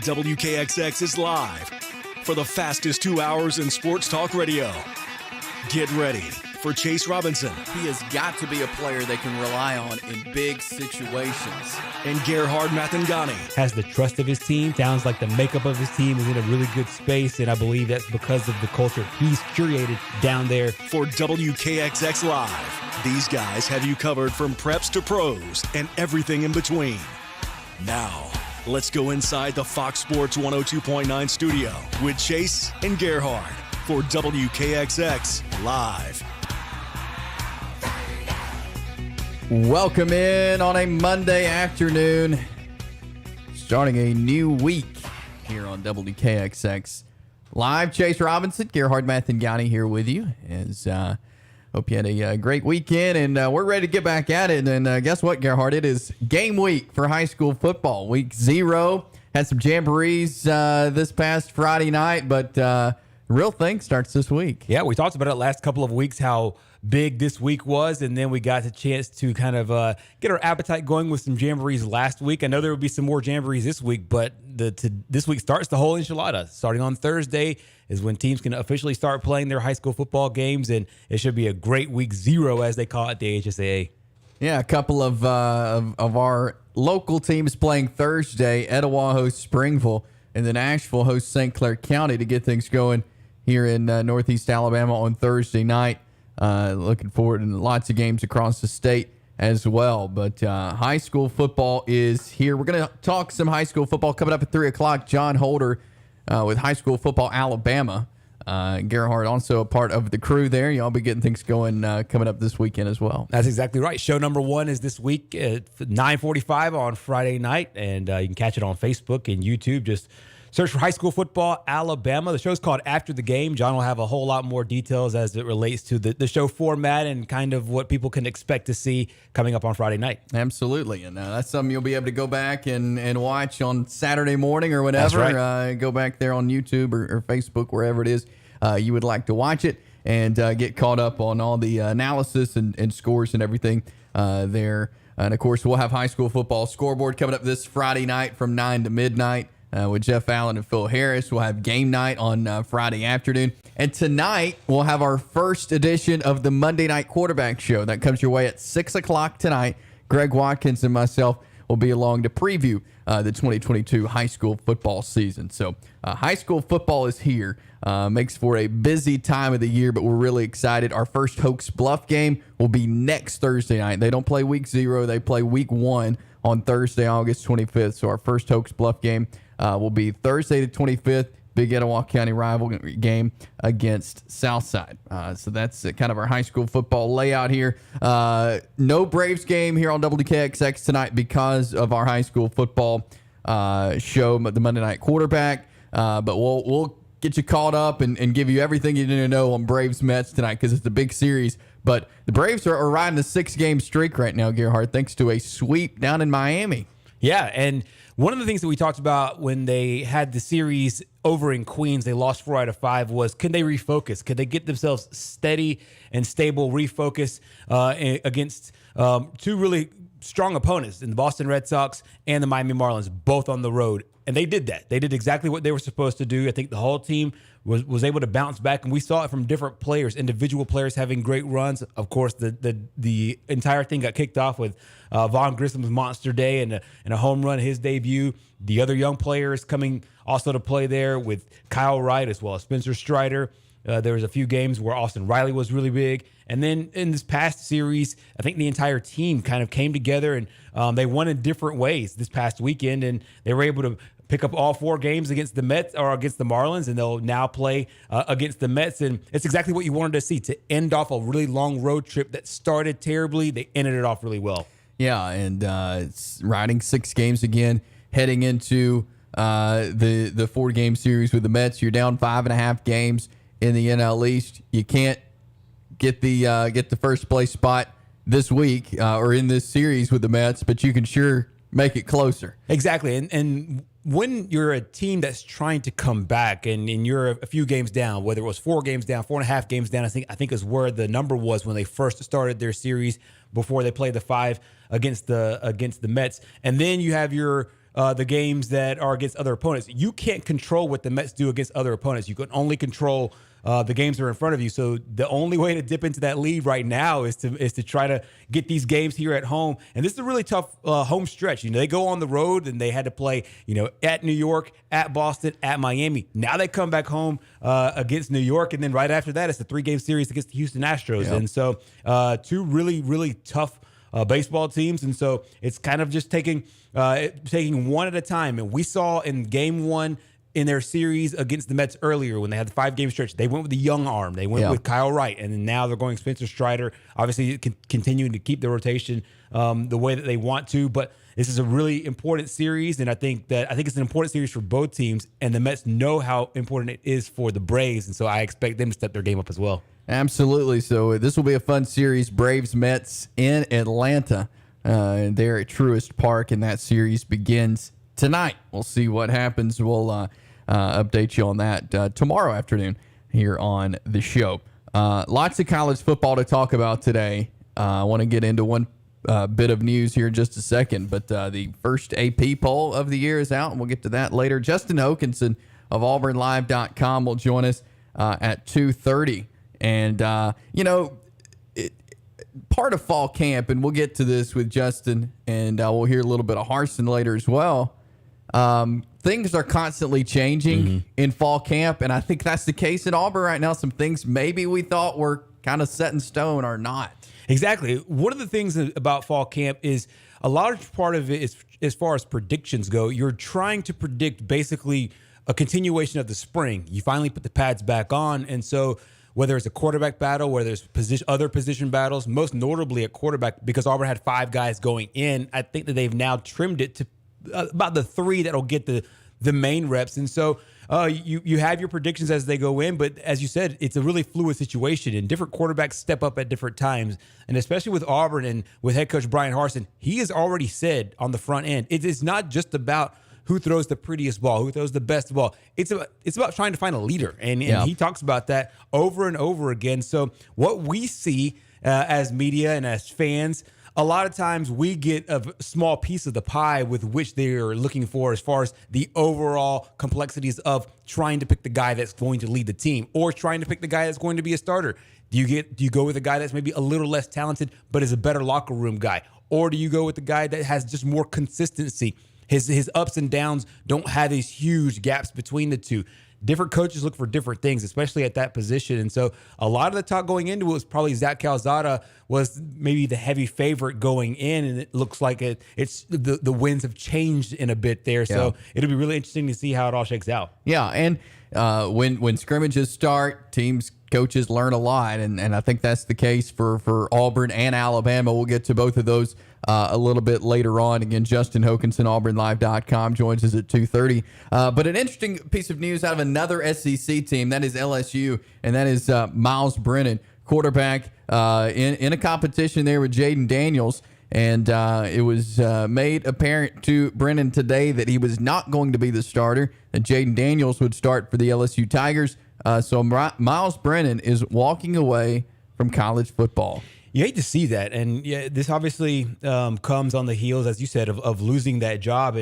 WKXX is live for the fastest 2 hours in sports talk radio. Get ready for Chase Robinson. He has got to be a player they can rely on in big situations. And Gerhard Mathangani. Has the trust of his team. Sounds like the makeup of his team is in a really good space, and I believe that's because of the culture he's curated down there. For WKXX Live, these guys have you covered from preps to pros and everything in between. Now, let's go inside the Fox Sports 102.9 studio with Chase and Gerhard for WKXX Live. Welcome in on a Monday afternoon, starting a new week here on WKXX Live. Chase Robinson, Gerhard Mathangani here with you. Hope you had a great weekend, and we're ready to get back at it. And guess what, Gerhard? It is game week for high school football. Week 0. Had some jamborees this past Friday night, but the real thing starts this week. Yeah, we talked about it last couple of weeks, how big this week was, and then we got the chance to kind of get our appetite going with some jamborees last week. I know there will be some more jamborees this week, but this week starts the whole enchilada. Starting on Thursday is when teams can officially start playing their high school football games, and it should be a great week 0, as they call it, the HSAA. Yeah, a couple of our local teams playing Thursday. Etowah hosts Springville, and then Asheville hosts St. Clair County to get things going here in Northeast Alabama on Thursday night. Looking forward to lots of games across the state as well. But high school football is here. We're going to talk some high school football coming up at 3 o'clock. John Holder with High School Football Alabama. Gerhard also a part of the crew there. Y'all be getting things going coming up this weekend as well. That's exactly right. Show number 1 is this week at 9:45 on Friday night, and you can catch it on Facebook and YouTube. Just search for High School Football Alabama. The show's called After the Game. John will have a whole lot more details as it relates to the show format and kind of what people can expect to see coming up on Friday night. Absolutely. And that's something you'll be able to go back and watch on Saturday morning or whatever. That's right. Go back there on YouTube or Facebook, wherever it is you would like to watch it, and get caught up on all the analysis and scores and everything there. And, of course, we'll have high school football scoreboard coming up this Friday night from 9 to midnight. With Jeff Allen and Phil Harris. We'll have game night on Friday afternoon. And tonight, we'll have our first edition of the Monday Night Quarterback Show. That comes your way at 6 o'clock tonight. Greg Watkins and myself will be along to preview the 2022 high school football season. So high school football is here. Makes for a busy time of the year, but we're really excited. Our first Hoax Bluff game will be next Thursday night. They don't play week 0. They play week 1 on Thursday, August 25th. So our first Hoax Bluff game will be Thursday the 25th, big Etowah County rival game against Southside. So that's kind of our high school football layout here. No Braves game here on WKXX tonight because of our high school football show, the Monday Night Quarterback. But we'll get you caught up and give you everything you need to know on Braves Mets tonight because it's a big series. But the Braves are riding a 6-game streak right now, Gerhard, thanks to a sweep down in Miami. Yeah, and one of the things that we talked about when they had the series over in Queens, they lost 4 out of 5, was can they refocus? Could they get themselves steady and stable, refocus against 2 really strong opponents in the Boston Red Sox and the Miami Marlins, both on the road? And they did that. They did exactly what they were supposed to do. I think the whole team was able to bounce back, and we saw it from different players, individual players having great runs. Of course, the entire thing got kicked off with Vaughn Grissom's monster day and a home run, his debut. The other young players coming also to play there with Kyle Wright as well as Spencer Strider. There was a few games where Austin Riley was really big. And then in this past series, I think the entire team kind of came together, and they won in different ways this past weekend, and they were able to pick up all 4 games against the Mets or against the Marlins, and they'll now play against the Mets. And it's exactly what you wanted to see, to end off a really long road trip that started terribly. They ended it off really well. Yeah, and it's riding 6 games again, heading into the 4-game series with the Mets. You're down 5.5 games in the NL East. You can't get the first place spot this week or in this series with the Mets, but you can sure make it closer. Exactly, and when you're a team that's trying to come back and you're a few games down, whether it was 4 games down, 4.5 games down, I think is where the number was when they first started their series before they played the 5 against the Mets. And then you have your the games that are against other opponents. You can't control what the Mets do against other opponents. You can only control the games that are in front of you. So the only way to dip into that lead right now is to try to get these games here at home. And this is a really tough home stretch. They go on the road and they had to play, at New York, at Boston, at Miami. Now they come back home against New York. And then right after that, it's the 3-game series against the Houston Astros. Yep. And so two really, really tough baseball teams. And so it's kind of just taking one at a time. And we saw in game 1 in their series against the Mets earlier when they had the 5-game stretch, they went with the young arm. They went with Kyle Wright, and then now they're going Spencer Strider. Obviously, continuing to keep the rotation the way that they want to. But this is a really important series, and I think it's an important series for both teams. And the Mets know how important it is for the Braves, and so I expect them to step their game up as well. Absolutely. So this will be a fun series. Braves Mets in Atlanta, there at Truist Park, and that series begins tonight. We'll see what happens. We'll update you on that tomorrow afternoon here on the show. Lots of college football to talk about today. I want to get into one bit of news here in just a second, but the first AP poll of the year is out, and we'll get to that later. Justin Hokanson of AuburnLive.com will join us at 2:30. And, part of fall camp, and we'll get to this with Justin, and we'll hear a little bit of Harsin later as well. Things are constantly changing in fall camp, and I think that's the case at Auburn right now. Some things maybe we thought were kind of set in stone are not. Exactly. One of the things about fall camp is a large part of it is, as far as predictions go, you're trying to predict basically a continuation of the spring. You finally put the pads back on, and so whether it's a quarterback battle, whether there's other position battles, most notably at quarterback, because Auburn had 5 guys going in, I think that they've now trimmed it to about the 3 that'll get the main reps. And so you have your predictions as they go in, but as you said, it's a really fluid situation, and different quarterbacks step up at different times. And especially with Auburn and with head coach Brian Harsin, he has already said on the front end, it is not just about who throws the prettiest ball, who throws the best ball. It's about trying to find a leader. And he talks about that over and over again. So what we see as media and as fans, a lot of times we get a small piece of the pie with which they're looking for as far as the overall complexities of trying to pick the guy that's going to lead the team or trying to pick the guy that's going to be a starter. Do you go with a guy that's maybe a little less talented but is a better locker room guy? Or do you go with the guy that has just more consistency? His ups and downs don't have these huge gaps between the two. Different coaches look for different things, especially at that position. And so a lot of the talk going into it was probably Zach Calzada was maybe the heavy favorite going in, and it looks like it's the winds have changed in a bit there. So it'll be really interesting to see how it all shakes out. Yeah, and when scrimmages start, coaches learn a lot, and I think that's the case for Auburn and Alabama. We'll get to both of those a little bit later on. Again, Justin Hokanson, AuburnLive.com, joins us at 2:30. But an interesting piece of news out of another SEC team, that is LSU, and that is Miles Brennan, quarterback in a competition there with Jaden Daniels. And it was made apparent to Brennan today that he was not going to be the starter, that Jaden Daniels would start for the LSU Tigers. So Miles Brennan is walking away from college football. You hate to see that. And this obviously comes on the heels, as you said, of losing that job.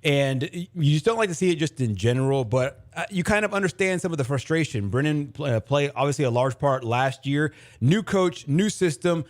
And you just don't like to see it just in general, but you kind of understand some of the frustration. Brennan played obviously a large part last year. New coach, new system.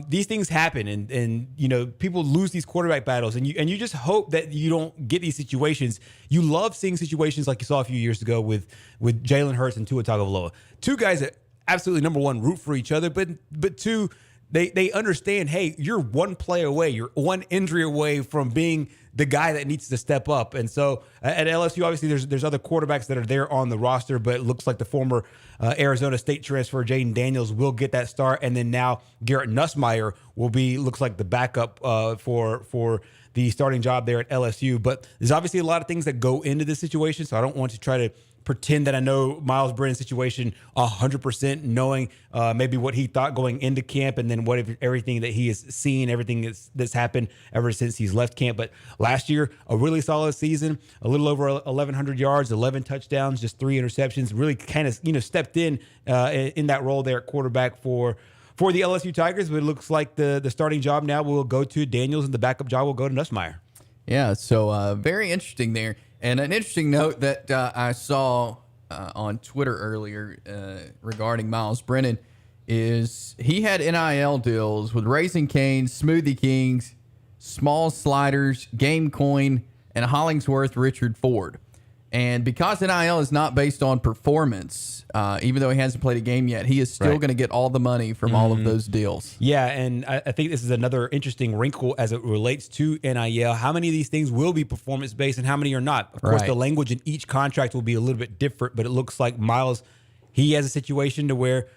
These things happen, and people lose these quarterback battles, and you just hope that you don't get these situations. You love seeing situations like you saw a few years ago with Jalen Hurts and Tua Tagovailoa. Two guys that absolutely, number one, root for each other, but two, they understand, hey, you're one play away, you're one injury away from being the guy that needs to step up. And so at LSU, obviously, there's other quarterbacks that are there on the roster, but it looks like the former Arizona State transfer Jaden Daniels will get that start, and then now Garrett Nussmeier looks like the backup for the starting job there at LSU. But there's obviously a lot of things that go into this situation, so I don't want to try to pretend that I know Miles Brennan's situation 100%, knowing maybe what he thought going into camp, and then everything that he has seen, everything that's happened ever since he's left camp. But last year, a really solid season, a little over 1,100 yards, 11 touchdowns, just 3 interceptions. Really kind of stepped in that role there at quarterback for the LSU Tigers. But it looks like the starting job now will go to Daniels, and the backup job will go to Nussmeier. Yeah, so very interesting there. And an interesting note that I saw on Twitter earlier regarding Miles Brennan is he had NIL deals with Raising Cane's, Smoothie Kings, Small Sliders, Game Coin, and Hollingsworth Richard Ford. And because NIL is not based on performance, even though he hasn't played a game yet, he is still Right. going to get all the money from all of those deals. Yeah, and I think this is another interesting wrinkle as it relates to NIL. How many of these things will be performance based and how many are not? Of course, Right. the language in each contract will be a little bit different, but it looks like Miles, he has a situation to where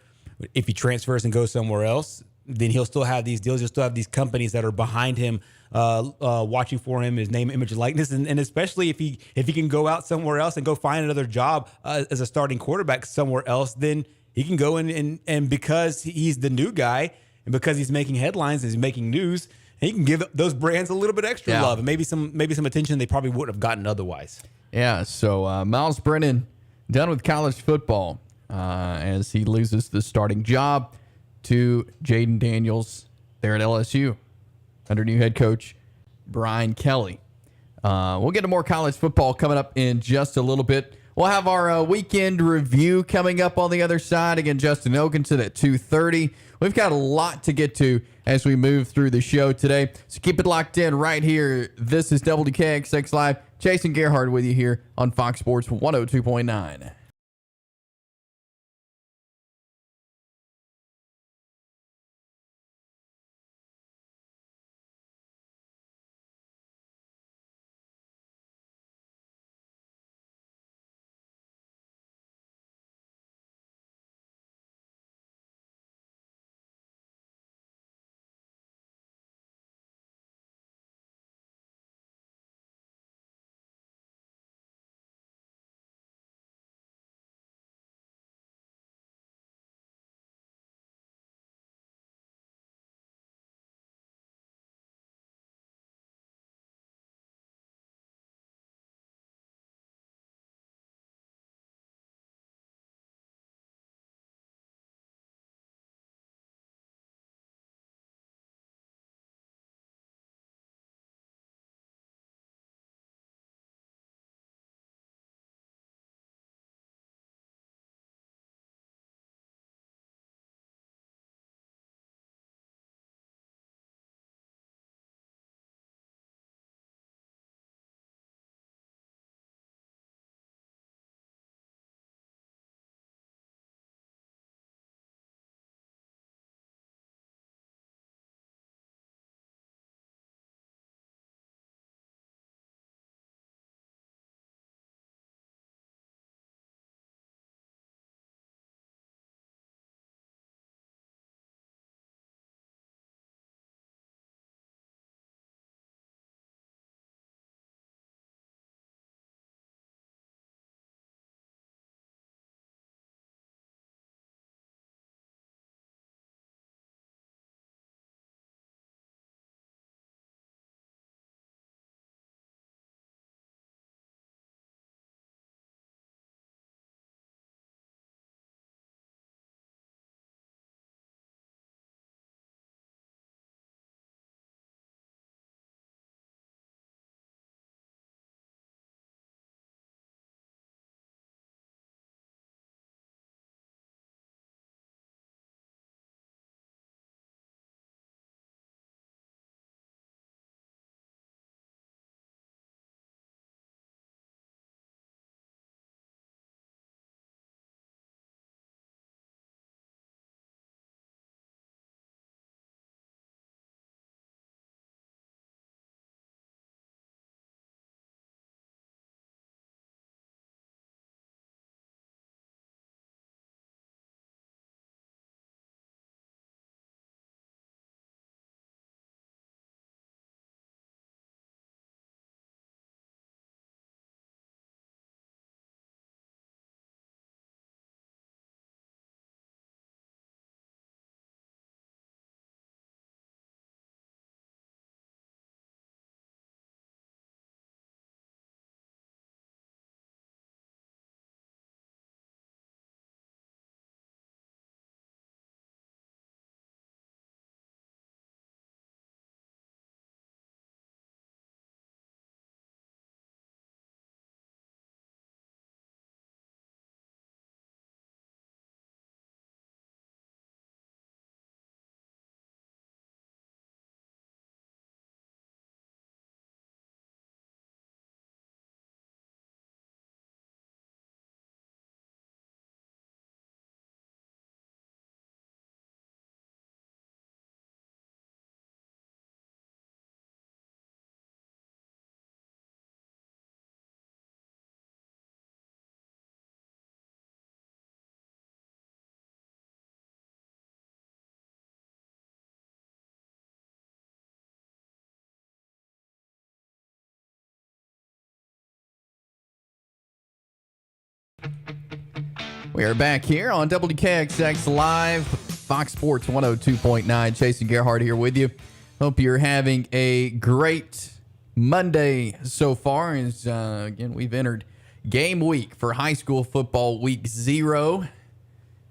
if he transfers and goes somewhere else, then he'll still have these deals. He'll still have these companies that are behind him, watching for him, his name, image, and likeness, and especially if he can go out somewhere else and go find another job as a starting quarterback somewhere else, then he can go in and because he's the new guy and because he's making headlines and he's making news, he can give those brands a little bit extra Yeah. love and maybe some attention they probably wouldn't have gotten otherwise. Yeah, so Miles Brennan done with college football as he loses the starting job to Jaden Daniels there at LSU under new head coach Brian Kelly. We'll get to more college football coming up in just a little bit. We'll have our weekend review coming up on the other side. Again, Justin Okenson at 2:30. We've got a lot to get to as we move through the show today. So keep it locked in right here. This is WKXX Live. Jason Gerhard with you here on Fox Sports 102.9. We are back here on WKXX Live, Fox Sports 102.9. Chase and Gerhard here with you. Hope you're having a great Monday so far. As again, we've entered game week for high school football week 0.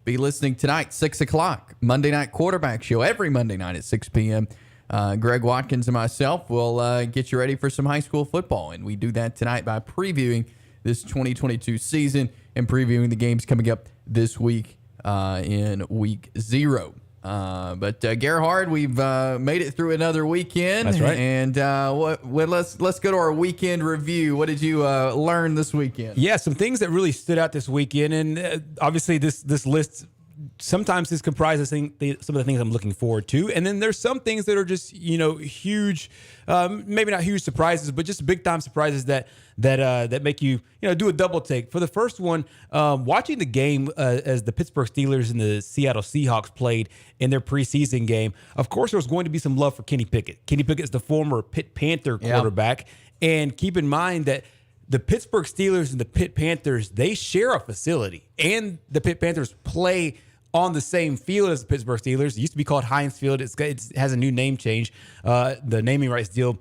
Be listening tonight, 6 o'clock, Monday Night Quarterback Show, every Monday night at 6 p.m. Greg Watkins and myself will get you ready for some high school football, and we do that tonight by previewing this 2022 season and previewing the games coming up this week in week 0. But Gerhard, we've made it through another weekend. That's right. And let's go to our weekend review. What did you learn this weekend? Yeah, some things that really stood out this weekend, and obviously this list sometimes is comprised of some of the things I'm looking forward to, and then there's some things that are just huge, maybe not huge surprises, but just big time surprises that make you do a double take. For the first one, watching the game as the Pittsburgh Steelers and the Seattle Seahawks played in their preseason game, of course there was going to be some love for Kenny Pickett. Kenny Pickett is the former Pitt Panther quarterback, and keep in mind that the Pittsburgh Steelers and the Pitt Panthers, they share a facility, and the Pitt Panthers play on the same field as the Pittsburgh Steelers. It used to be called Heinz Field. It has a new name change. The naming rights deal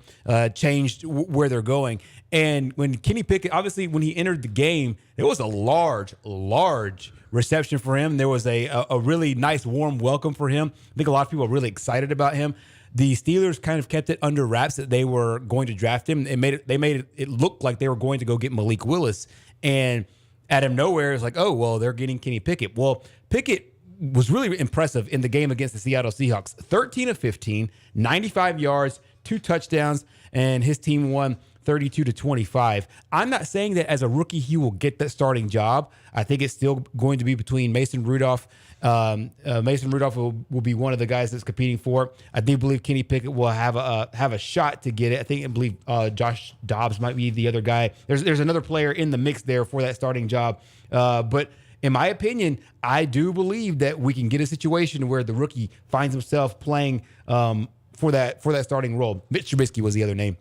changed where they're going. And when Kenny Pickett, obviously, when he entered the game, there was a large reception for him. There was a really nice, warm welcome for him. I think a lot of people are really excited about him. The Steelers kind of kept it under wraps that they were going to draft him. They made it look like they were going to go get Malik Willis. And out of nowhere, it's like, oh, well, they're getting Kenny Pickett. Well, Pickett was really impressive in the game against the Seattle Seahawks. 13 of 15, 95 yards, 2 touchdowns, and his team won 32-25. I'm not saying that as a rookie he will get that starting job. I think it's still going to be between Mason Rudolph. Mason Rudolph will be one of the guys that's competing for it. I do believe Kenny Pickett will have a shot to get it. I believe Josh Dobbs might be the other guy. There's another player in the mix there for that starting job. But in my opinion, I do believe that we can get a situation where the rookie finds himself playing for that starting role. Mitch Trubisky was the other name.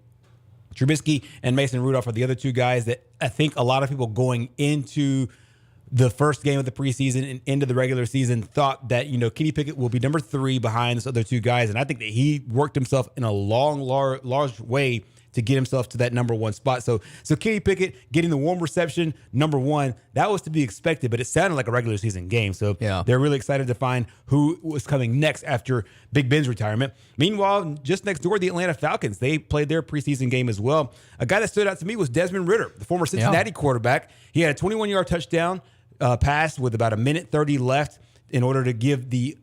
Trubisky and Mason Rudolph are the other two guys that I think a lot of people going into the first game of the preseason and into the regular season thought that, Kenny Pickett will be number 3 behind those other two guys. And I think that he worked himself in a large way to get himself to that number 1 spot. So Kenny Pickett getting the warm reception, number 1, that was to be expected, but it sounded like a regular season game. So They're really excited to find who was coming next after Big Ben's retirement. Meanwhile, just next door, the Atlanta Falcons, they played their preseason game as well. A guy that stood out to me was Desmond Ridder, the former Cincinnati quarterback. He had a 21-yard touchdown pass with about 1:30 left in order to give the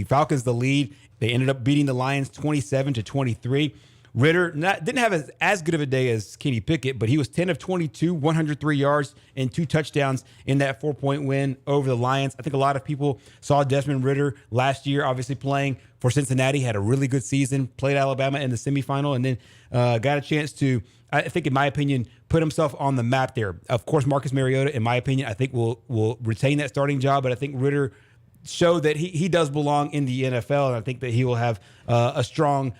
Falcons the lead. They ended up beating the Lions 27-23. Ridder didn't have as good of a day as Kenny Pickett, but he was 10 of 22, 103 yards, and 2 touchdowns in that 4-point win over the Lions. I think a lot of people saw Desmond Ridder last year, obviously playing for Cincinnati, had a really good season, played Alabama in the semifinal, and then got a chance to, I think, in my opinion, put himself on the map there. Of course, Marcus Mariota, in my opinion, I think will retain that starting job, but I think Ridder showed that he does belong in the NFL, and I think that he will have a strong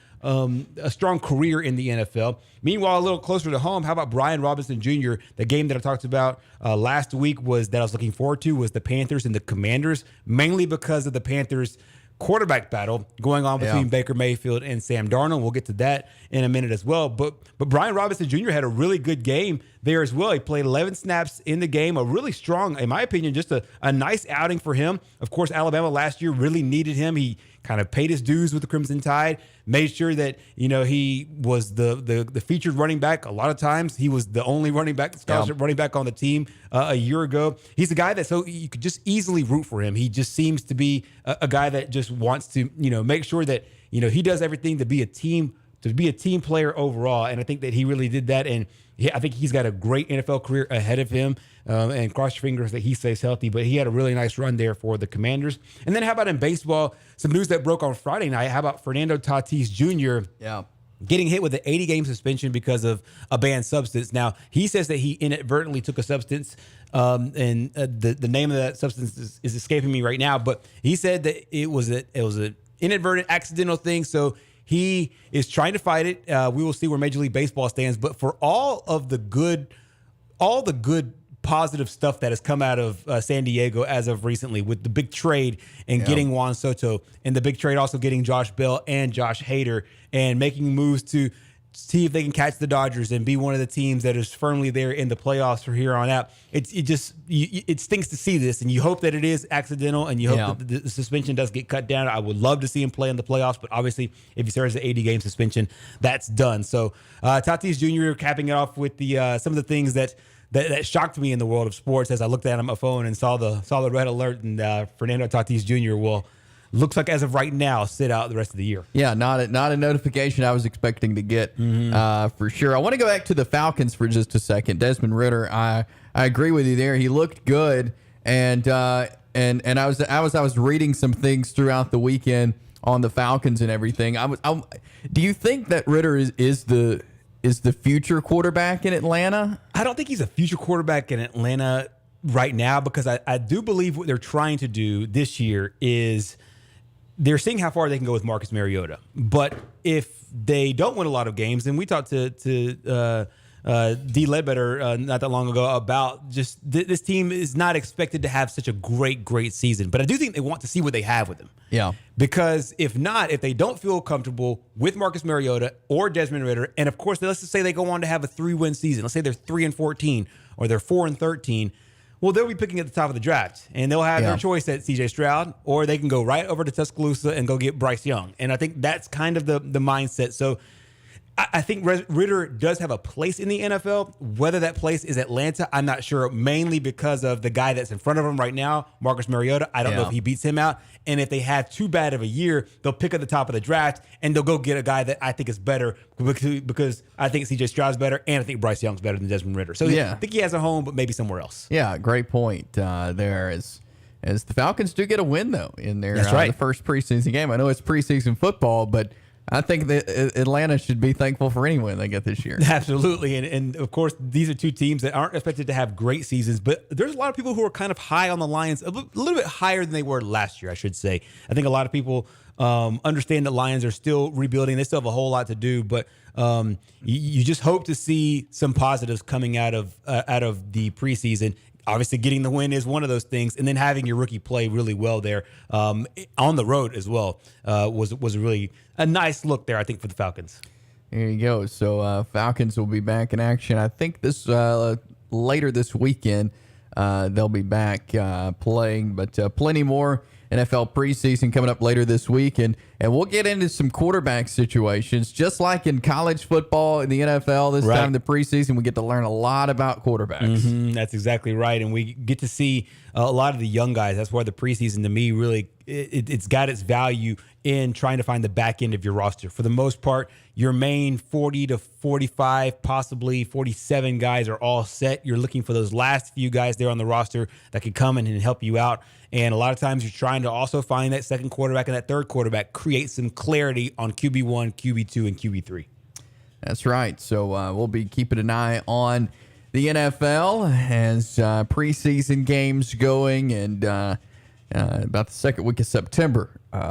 career in the NFL. Meanwhile, a little closer to home, how about Brian Robinson Jr.? The game that I talked about last week that I was looking forward to was the Panthers and the Commanders, mainly because of the Panthers quarterback battle going on between Baker Mayfield and Sam Darnold. We'll get to that in a minute as well. But Brian Robinson Jr. had a really good game there as well. He played 11 snaps in the game, a really strong, in my opinion, just a nice outing for him. Of course, Alabama last year really needed him. He kind of paid his dues with the Crimson Tide, made sure that, he was the featured running back. A lot of times he was the only scholarship running back on the team a year ago. He's a guy that so you could just easily root for him. He just seems to be a guy that just wants to, make sure that, he does everything to be a team player overall. And I think that he really did that. And I think he's got a great NFL career ahead of him. And cross your fingers that he stays healthy. But he had a really nice run there for the Commanders. And then how about in baseball, some news that broke on Friday night? How about Fernando Tatis Jr. Getting hit with an 80-game suspension because of a banned substance? Now, he says that he inadvertently took a substance, and the name of that substance is escaping me right now. But he said that it was an inadvertent, accidental thing. So he is trying to fight it. We will see where Major League Baseball stands. But for all the good positive stuff that has come out of San Diego as of recently with the big trade and getting Juan Soto, and the big trade also getting Josh Bell and Josh Hader, and making moves to see if they can catch the Dodgers and be one of the teams that is firmly there in the playoffs from here on out. It stinks to see this, and you hope that it is accidental, and you hope that the suspension does get cut down. I would love to see him play in the playoffs, but obviously if he serves the 80-game suspension, that's done. So Tatis Jr. capping it off with the some of the things that shocked me in the world of sports as I looked at it on my phone and saw the red alert, and Fernando Tatis Jr. will, looks like as of right now, sit out the rest of the year. Yeah, not a notification I was expecting to get for sure. I want to go back to the Falcons for just a second. Desmond Ridder, I agree with you there. He looked good, and I was reading some things throughout the weekend on the Falcons and everything. Do you think that Ridder is the future quarterback in Atlanta? I don't think he's a future quarterback in Atlanta right now, because I do believe what they're trying to do this year is they're seeing how far they can go with Marcus Mariota. But if they don't win a lot of games, and we talked to D. Ledbetter not that long ago about just this team is not expected to have such a great season. But I do think they want to see what they have with him. Yeah. Because if they don't feel comfortable with Marcus Mariota or Desmond Ridder, and of course, let's just say they go on to have a 3-win season. Let's say they're 3-14 or they're 4-13. Well, they'll be picking at the top of the draft, and they'll have their choice at C.J. Stroud, or they can go right over to Tuscaloosa and go get Bryce Young. And I think that's kind of the mindset. So I think Ridder does have a place in the NFL. Whether that place is Atlanta, I'm not sure, mainly because of the guy that's in front of him right now, Marcus Mariota. I don't know if he beats him out. And if they have too bad of a year, they'll pick at the top of the draft, and they'll go get a guy that I think is better because I think C.J. Stroud's better, and I think Bryce Young's better than Desmond Ridder. So I think he has a home, but maybe somewhere else. Yeah, great point there. As the Falcons do get a win, though, in their the first preseason game. I know it's preseason football, but I think that Atlanta should be thankful for any win they get this year. Absolutely. And of course, these are two teams that aren't expected to have great seasons, but there's a lot of people who are kind of high on the Lions, a little bit higher than they were last year, I should say. I think a lot of people understand that Lions are still rebuilding. They still have a whole lot to do, but you just hope to see some positives coming out of the preseason. Obviously, getting the win is one of those things, and then having your rookie play really well there on the road as well was really a nice look there, I think, for the Falcons. There you go. So Falcons will be back in action. I think this later this weekend they'll be back playing, but plenty more NFL preseason coming up later this week, and we'll get into some quarterback situations, just like in college football in the NFL this time in the preseason. We get to learn a lot about quarterbacks. That's exactly right, and we get to see a lot of the young guys. That's why the preseason, to me, really it's got its value in trying to find the back end of your roster. For the most part, your main 40 to 45, possibly 47 guys are all set. You're looking for those last few guys there on the roster that could come in and help you out. And a lot of times you're trying to also find that second quarterback and that third quarterback, create some clarity on QB1, QB2, and QB3. That's right. So we'll be keeping an eye on the NFL as preseason games going, and about the second week of September,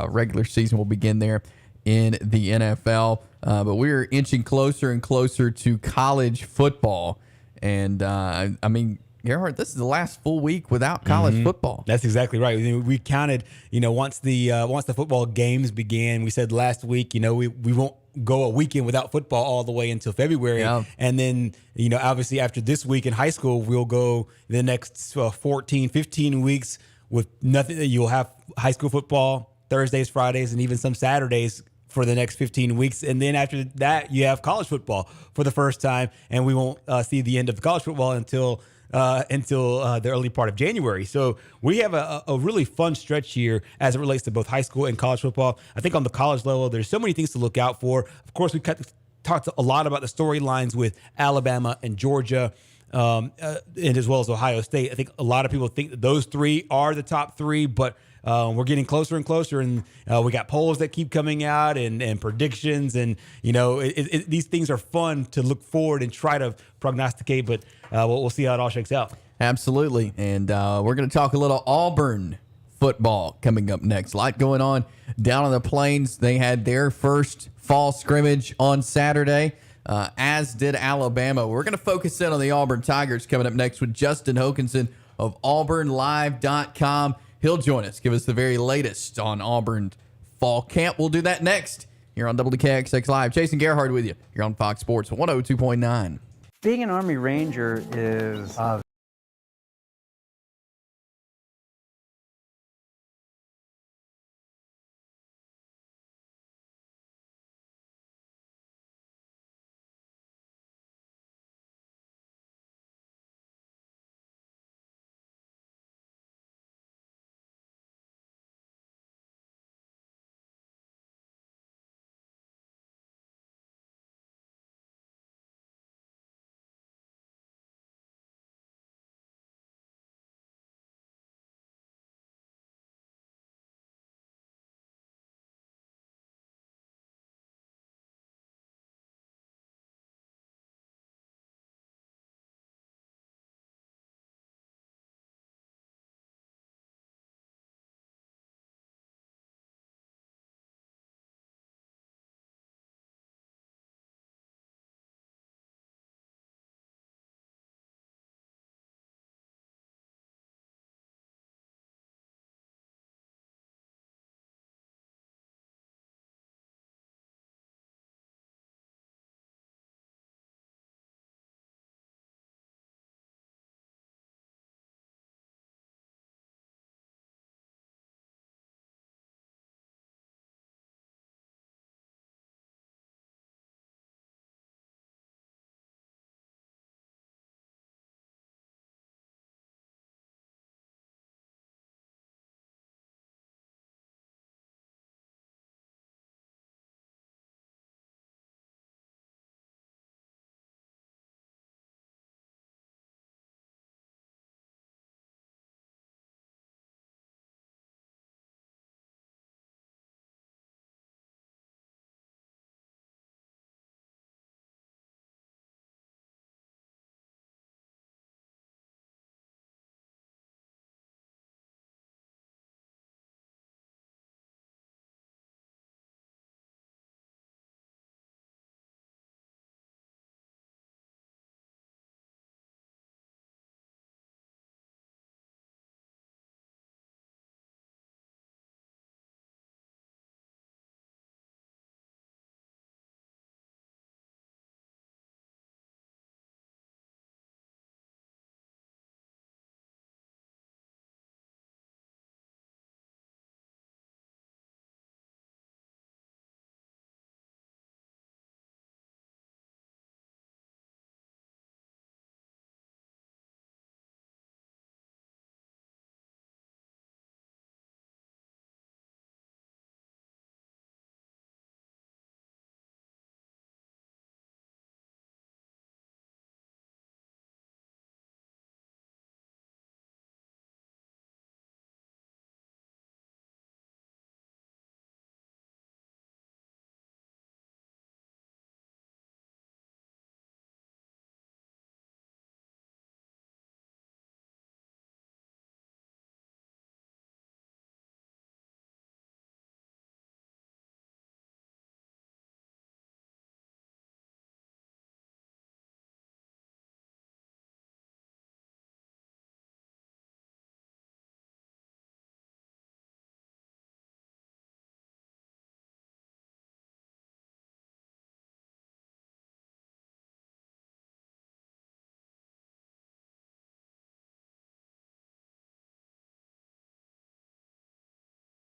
regular season will begin there in the NFL. But we're inching closer and closer to college football. And I mean, Gerhard, this is the last full week without college football. That's exactly right. We counted, once the football games began, we said last week, we won't go a weekend without football all the way until February. Yeah. And then, obviously after this week in high school, we'll go the next 14, 15 weeks with nothing. You'll have high school football Thursdays, Fridays, and even some Saturdays for the next 15 weeks. And then after that, you have college football for the first time. And we won't see the end of college football until the early part of January. So we have a really fun stretch here as it relates to both high school and college football. I think on the college level, there's so many things to look out for. Of course, we talked a lot about the storylines with Alabama and Georgia, and as well as Ohio State. I think a lot of people think that those three are the top three, but we're getting closer and closer, and we got polls that keep coming out and predictions, and these things are fun to look forward and try to prognosticate, but we'll see how it all shakes out. Absolutely, and we're going to talk a little Auburn football coming up next. A lot going on down on the Plains. They had their first fall scrimmage on Saturday. as did Alabama. We're going to focus in on the Auburn Tigers coming up next with Justin Hokanson of AuburnLive.com. He'll join us, give us the very latest on Auburn fall camp. We'll do that next here on WKXX Live. Jason Gerhard with you here on Fox Sports 102.9. Being an Army Ranger is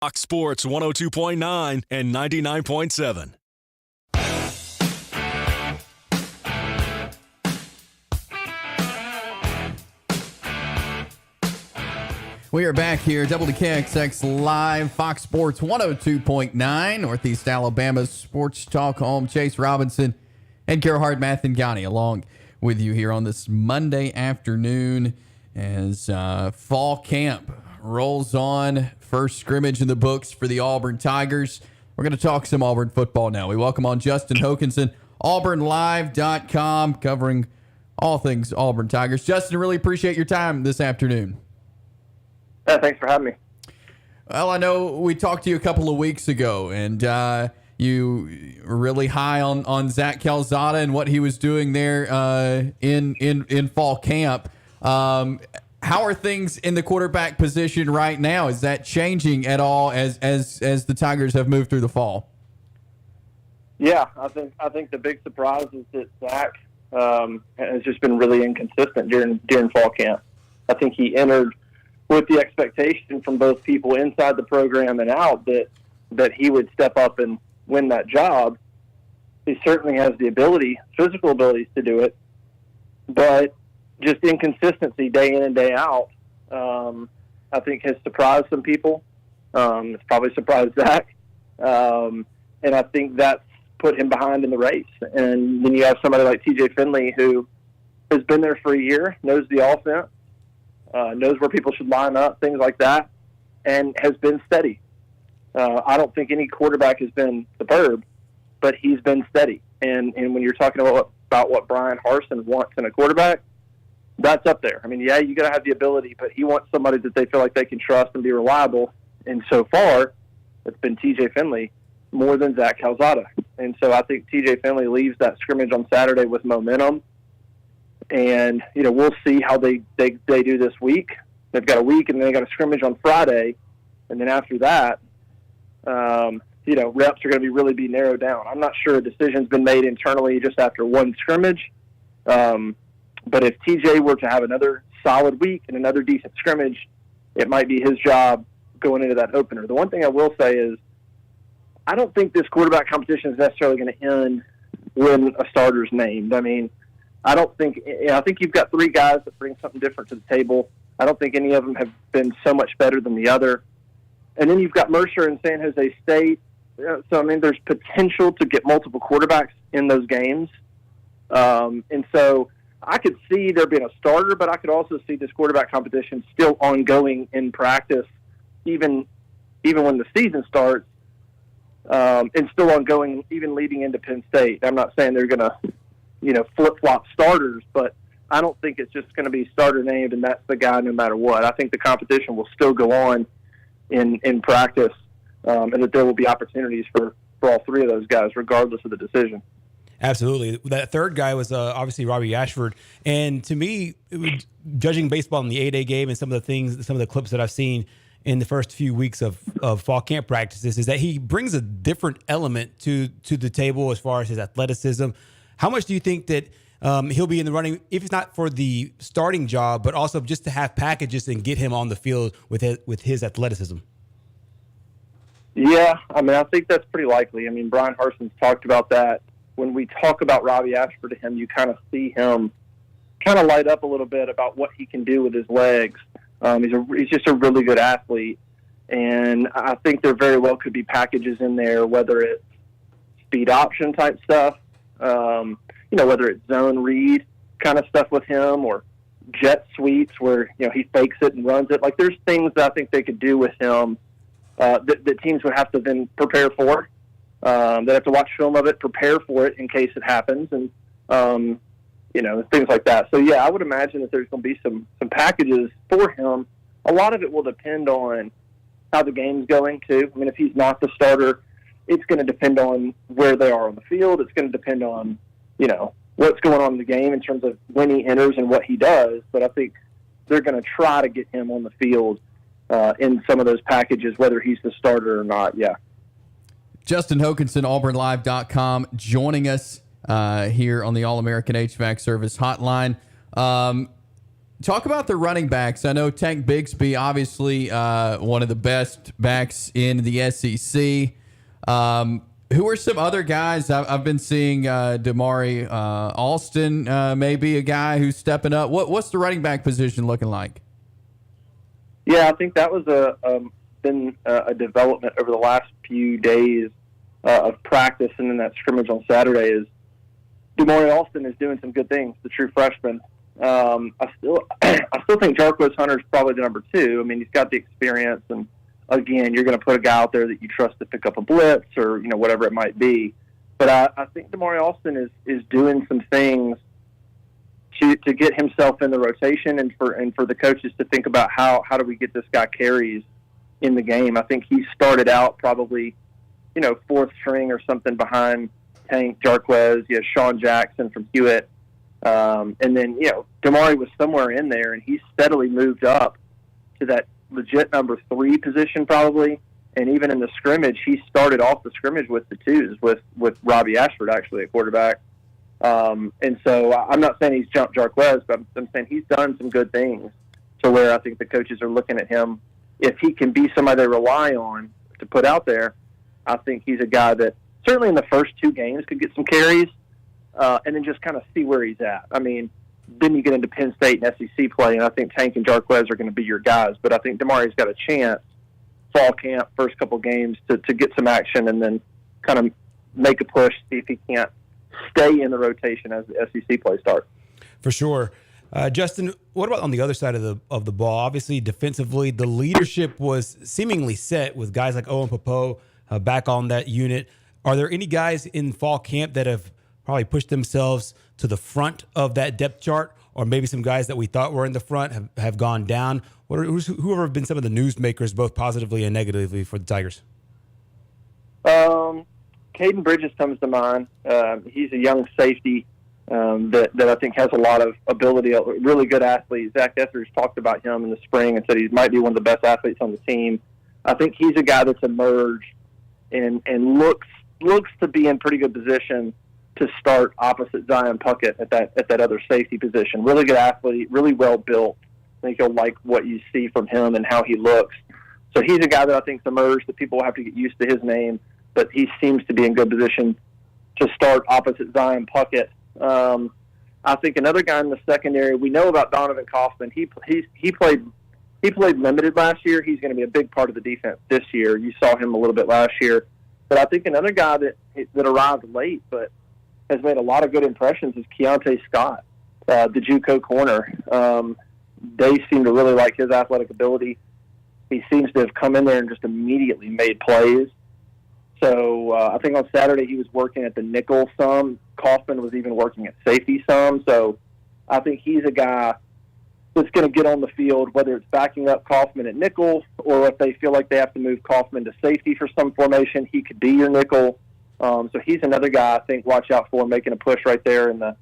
Fox Sports 102.9 and 99.7. We are back here, WKXX Live, Fox Sports 102.9, Northeast Alabama's sports talk home. Chase Robinson and Gerhard Mathangani along with you here on this Monday afternoon as fall camp rolls on. First scrimmage in the books for the Auburn Tigers. We're going to talk some Auburn football now. We welcome on Justin Hokanson, AuburnLive.com, covering all things Auburn Tigers. Justin, really appreciate your time this afternoon. Thanks for having me. Well, I know we talked to you a couple of weeks ago, and you were really high on Zach Calzada and what he was doing there in fall camp. How are things in the quarterback position right now? Is that changing at all as the Tigers have moved through the fall? Yeah, I think the big surprise is that Zach has just been really inconsistent during fall camp. I think he entered with the expectation from both people inside the program and out that he would step up and win that job. He certainly has the physical abilities to do it, but just inconsistency day in and day out, I think has surprised some people. It's probably surprised Zach. And I think that's put him behind in the race. And then you have somebody like TJ Finley who has been there for a year, knows the offense, knows where people should line up, things like that, and has been steady. I don't think any quarterback has been superb, but he's been steady. And when you're talking about what Brian Harsin wants in a quarterback, that's up there. I mean, yeah, you got to have the ability, but he wants somebody that they feel like they can trust and be reliable. And so far, it's been TJ Finley more than Zach Calzada. And so I think TJ Finley leaves that scrimmage on Saturday with momentum. And, we'll see how they do this week. They've got a week, and then they got a scrimmage on Friday. And then after that, reps are going to really be narrowed down. I'm not sure a decision's been made internally just after one scrimmage. But if TJ were to have another solid week and another decent scrimmage, it might be his job going into that opener. The one thing I will say is I don't think this quarterback competition is necessarily going to end when a starter's named. I mean, I think you've got three guys that bring something different to the table. I don't think any of them have been so much better than the other. And then you've got Mercer and San Jose State. So, I mean, there's potential to get multiple quarterbacks in those games. And so I could see there being a starter, but I could also see this quarterback competition still ongoing in practice, even when the season starts, and still ongoing even leading into Penn State. I'm not saying they're going to, flip-flop starters, but I don't think it's just going to be starter named and that's the guy no matter what. I think the competition will still go on in practice, and that there will be opportunities for all three of those guys, regardless of the decision. Absolutely. That third guy was obviously Robbie Ashford. And to me, judging baseball in the 8A game and some of the clips that I've seen in the first few weeks of fall camp practices is that he brings a different element to the table as far as his athleticism. How much do you think that he'll be in the running, if it's not for the starting job, but also just to have packages and get him on the field with his athleticism? Yeah, I mean, I think that's pretty likely. I mean, Brian Harsin's talked about that. When we talk about Robbie Ashford to him, you kind of see him kind of light up a little bit about what he can do with his legs. He's just a really good athlete, and I think there very well could be packages in there, whether it's speed option type stuff, whether it's zone read kind of stuff with him, or jet sweeps where he fakes it and runs it. Like, there's things that I think they could do with him that teams would have to then prepare for. They have to watch film of it, prepare for it in case it happens, and things like that. So yeah, I would imagine that there's going to be some packages for him. A lot of it will depend on how the game's going too. I mean, if he's not the starter, it's going to depend on where they are on the field. It's going to depend on what's going on in the game in terms of when he enters and what he does. But I think they're going to try to get him on the field in some of those packages, whether he's the starter or not. Yeah. Justin Hokanson, AuburnLive.com, joining us here on the All-American HVAC Service Hotline. Talk about the running backs. I know Tank Bigsby, obviously one of the best backs in the SEC. Who are some other guys? I've been seeing Damari Alston, maybe a guy who's stepping up. What's the running back position looking like? Yeah, I think that was been a development over the last few days of practice, and then that scrimmage on Saturday is Damari Alston is doing some good things, the true freshman. I still think Jarquez Hunter is probably the number two. I mean, he's got the experience, and again, you're going to put a guy out there that you trust to pick up a blitz or whatever it might be. But I think Damari Alston is doing some things to get himself in the rotation, and for the coaches to think about how do we get this guy carries in the game. I think he started out probably fourth string or something behind Tank, Jarquez. You have Sean Jackson from Hewitt. And then, Damari was somewhere in there, and he steadily moved up to that legit number 3 position probably. And even in the scrimmage, he started off the scrimmage with the 2s with Robbie Ashford actually at quarterback. And so I'm not saying he's jumped Jarquez, but I'm saying he's done some good things to where I think the coaches are looking at him. If he can be somebody they rely on to put out there, I think he's a guy that certainly in the first 2 games could get some carries and then just kind of see where he's at. I mean, then you get into Penn State and SEC play, and I think Tank and Jarquez are going to be your guys. But I think Damari's got a chance fall camp, first couple games, to get some action and then kind of make a push, see if he can't stay in the rotation as the SEC play starts. For sure. Justin, what about on the other side of the ball? Obviously, defensively, the leadership was seemingly set with guys like Owen Popo back on that unit. Are there any guys in fall camp that have probably pushed themselves to the front of that depth chart, or maybe some guys that we thought were in the front have gone down? Whoever have been some of the newsmakers, both positively and negatively, for the Tigers? Caden Bridges comes to mind. He's a young safety that I think has a lot of ability, a really good athlete. Zach Etheridge talked about him in the spring and said he might be one of the best athletes on the team. I think he's a guy that's emerged and looks to be in pretty good position to start opposite Zion Puckett at that other safety position. Really good athlete, really well built. I think you'll like what you see from him and how he looks. So he's a guy that I think's emerged, that people will have to get used to his name, but he seems to be in good position to start opposite Zion Puckett. I think another guy in the secondary, we know about Donovan Kaufman. He played limited last year. He's going to be a big part of the defense this year. You saw him a little bit last year. But I think another guy that arrived late but has made a lot of good impressions is Keontae Scott, the JUCO corner. They seem to really like his athletic ability. He seems to have come in there and just immediately made plays. So I think on Saturday he was working at the nickel some. Kaufman was even working at safety some. So I think he's a guy that's going to get on the field, whether it's backing up Kaufman at nickel or if they feel like they have to move Kaufman to safety for some formation, he could be your nickel. So he's another guy I think watch out for, making a push right there in the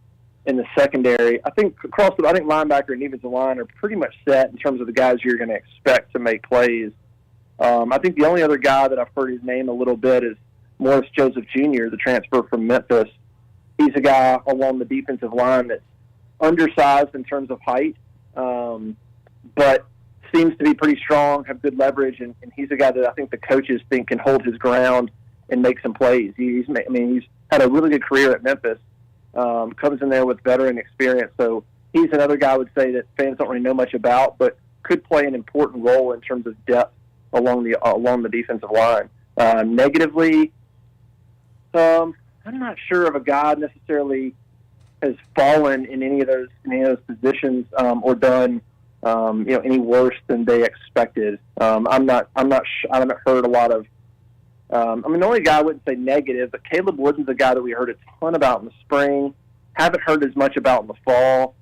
secondary. I think linebacker and defensive line are pretty much set in terms of the guys you're going to expect to make plays. I think the only other guy that I've heard his name a little bit is Morris Joseph Jr., the transfer from Memphis. He's a guy along the defensive line that's undersized in terms of height, but seems to be pretty strong, have good leverage, and he's a guy that I think the coaches think can hold his ground and make some plays. He's had a really good career at Memphis, comes in there with veteran experience, so he's another guy I would say that fans don't really know much about, but could play an important role in terms of depth along the defensive line. Negatively, I'm not sure of a guy necessarily has fallen in any of those positions or done any worse than they expected. I haven't heard a lot of. The only guy I wouldn't say negative, but Caleb Woods is a guy that we heard a ton about in the spring. Haven't heard as much about in the fall.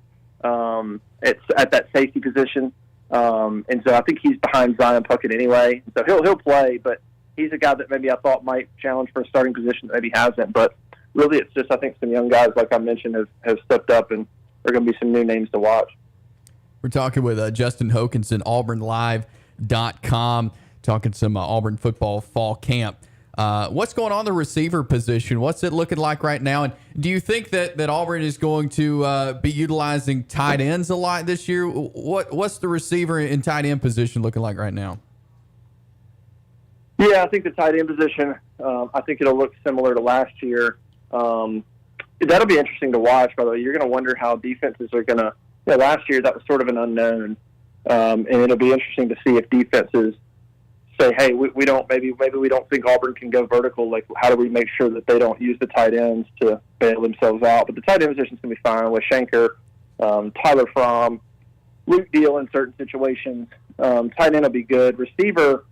It's at that safety position, and so I think he's behind Zion Puckett anyway. So he'll play, but he's a guy that maybe I thought might challenge for a starting position that maybe hasn't. But really, it's just I think some young guys, like I mentioned, have stepped up, and there are going to be some new names to watch. We're talking with Justin Hokanson, AuburnLive.com, talking some Auburn football fall camp. What's going on the receiver position? What's it looking like right now? And do you think that Auburn is going to be utilizing tight ends a lot this year? What's the receiver and tight end position looking like right now? Yeah, I think the tight end position, I think it'll look similar to last year. That'll be interesting to watch, by the way. You're going to wonder how defenses are going to – last year that was sort of an unknown, and it'll be interesting to see if defenses say, hey, we don't maybe we don't think Auburn can go vertical. Like, how do we make sure that they don't use the tight ends to bail themselves out? But the tight end position is going to be fine with Shanker, Tyler Fromm, Luke Deal in certain situations. Tight end will be good. Receiver,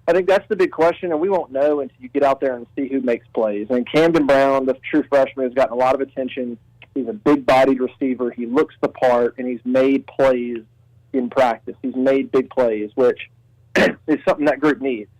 I think that's the big question, and we won't know until you get out there and see who makes plays. And Camden Brown, the true freshman, has gotten a lot of attention. He's a big-bodied receiver. He looks the part, and he's made plays in practice. He's made big plays, which is something that group needs.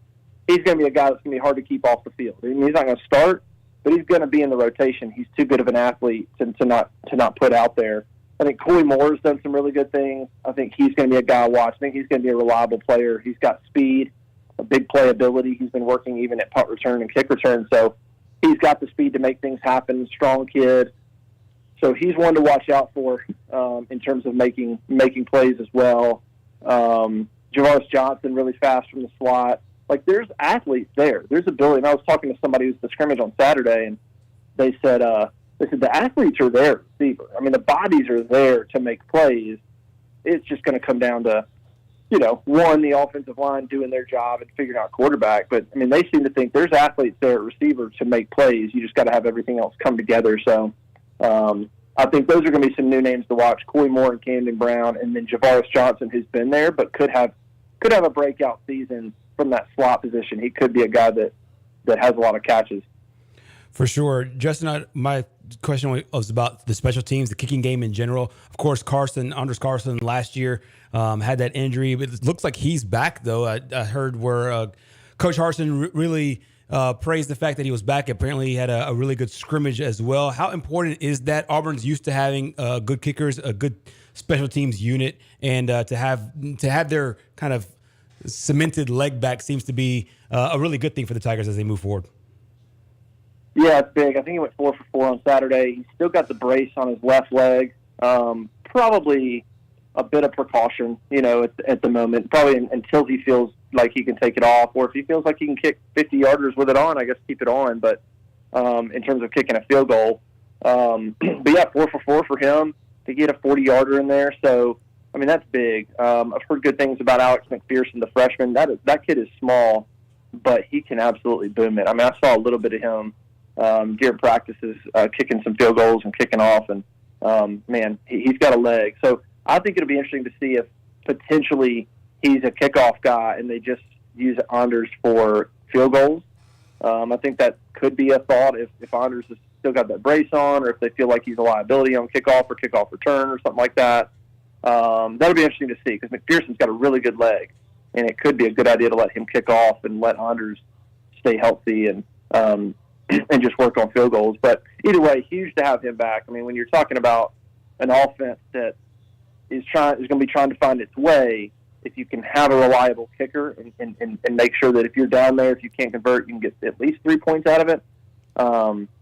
he's going to be a guy that's going to be hard to keep off the field. I mean, he's not going to start, but he's going to be in the rotation. He's too good of an athlete to not put out there. I think Coy Moore's done some really good things. I think he's going to be a guy to watch. I think he's going to be a reliable player. He's got speed, a big playability. He's been working even at punt return and kick return, so he's got the speed to make things happen. Strong kid. So he's one to watch out for in terms of making plays as well. Javaris Johnson, really fast from the slot. Like, there's athletes there. There's ability. And I was talking to somebody who's the scrimmage on Saturday, and they said the athletes are there, receiver. I mean, the bodies are there to make plays. It's just going to come down to, one, the offensive line doing their job and figuring out quarterback. But, I mean, they seem to think there's athletes there at receiver to make plays. You just got to have everything else come together. So I think those are going to be some new names to watch, Coy Moore and Camden Brown, and then Javaris Johnson, who's been there but could have a breakout season from that slot position. He could be a guy that has a lot of catches. For sure. Justin, my question was about the special teams, the kicking game in general. Of course, Anders Carson last year had that injury, but it looks like he's back, though. I heard where Coach Harsin really praised the fact that he was back. Apparently, he had a really good scrimmage as well. How important is that? Auburn's used to having good kickers, a good special teams unit, and to have their kind of cemented leg back seems to be a really good thing for the Tigers as they move forward. Yeah, it's big. I think he went 4 for 4 on Saturday. He's still got the brace on his left leg. Probably a bit of precaution, at the moment. Probably until he feels like he can take it off, or if he feels like he can kick 50-yarders with it on, I guess keep it on. But in terms of kicking a field goal, but yeah, 4 for 4 for him to get a 40-yarder in there. So, I mean, that's big. I've heard good things about Alex McPherson, the freshman. That kid is small, but he can absolutely boom it. I mean, I saw a little bit of him during practices, kicking some field goals and kicking off, and man, he's got a leg. So I think it'll be interesting to see if potentially he's a kickoff guy and they just use Anders for field goals. I think that could be a thought if Anders has still got that brace on, or if they feel like he's a liability on kickoff or kickoff return or something like that. That'll be interesting to see, because McPherson's got a really good leg, and it could be a good idea to let him kick off and let Anders stay healthy and just work on field goals. But either way, huge to have him back. I mean, when you're talking about an offense that is going to be trying to find its way, if you can have a reliable kicker and make sure that if you're down there, if you can't convert, you can get at least 3 points out of it,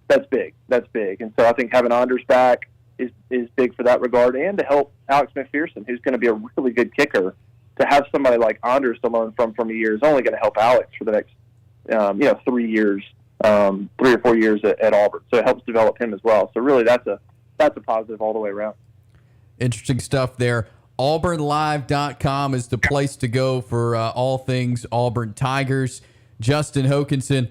that's big. That's big. And so I think having Anders back is big for that regard, and to help Alex McPherson, who's going to be a really good kicker. To have somebody like Anders to learn from a year is only going to help Alex for the next 3 years, 3 or 4 years at Auburn. So it helps develop him as well. So really, that's a positive all the way around. Interesting stuff there. AuburnLive.com is the place to go for all things Auburn Tigers. Justin Hokanson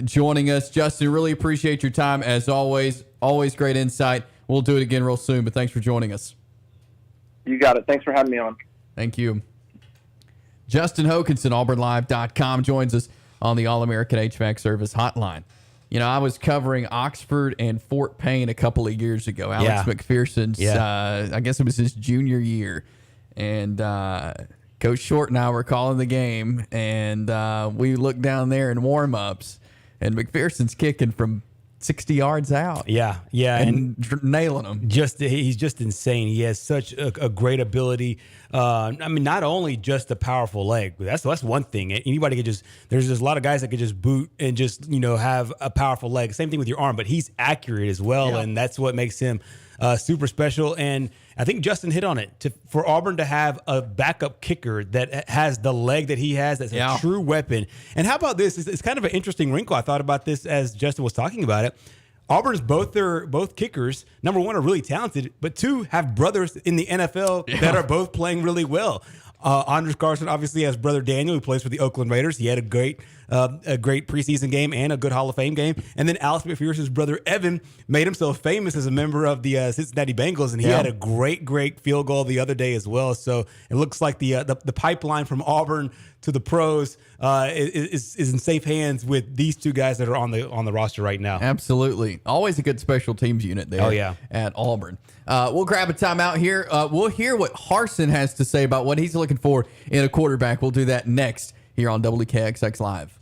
joining us. Justin, really appreciate your time as always. Always great insight. We'll do it again real soon, but thanks for joining us. You got it. Thanks for having me on. Thank you. Justin Hokanson, AuburnLive.com, joins us on the All-American HVAC Service hotline. I was covering Oxford and Fort Payne a couple of years ago. Alex McPherson's, I guess it was his junior year. And Coach Short and I were calling the game, and we looked down there in warm-ups, and McPherson's kicking from 60 yards out. Yeah. And nailing them. He's just insane. He has such a great ability. I mean, not only just a powerful leg, but that's one thing. Anybody could there's a lot of guys that could just boot and just, have a powerful leg. Same thing with your arm, but he's accurate as well. Yeah. And that's what makes him super special. And I think Justin hit on it. For Auburn to have a backup kicker that has the leg that he has, that's a true weapon. And how about this? It's kind of an interesting wrinkle. I thought about this as Justin was talking about it. Auburn's both kickers, number one, are really talented, but two, have brothers in the NFL that are both playing really well. Anders Carson obviously has brother Daniel, who plays for the Oakland Raiders. He had a great preseason game and a good Hall of Fame game. And then Alex McPherson's brother Evan made himself famous as a member of the Cincinnati Bengals, and he had a great field goal the other day as well. So it looks like the pipeline from Auburn to the pros is in safe hands with these two guys that are on the roster right now. Absolutely. Always a good special teams unit there at Auburn. We'll grab a timeout here. We'll hear what Harsin has to say about what he's looking for in a quarterback. We'll do that next here on WKXX Live.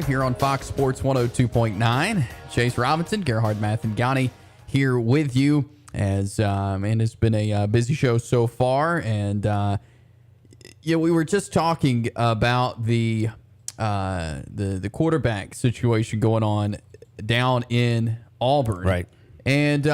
Here on Fox Sports 102.9, Chase Robinson, Gerhard Mathangani here with you as and it's been a busy show so far. And we were just talking about the quarterback situation going on down in Auburn, Right? And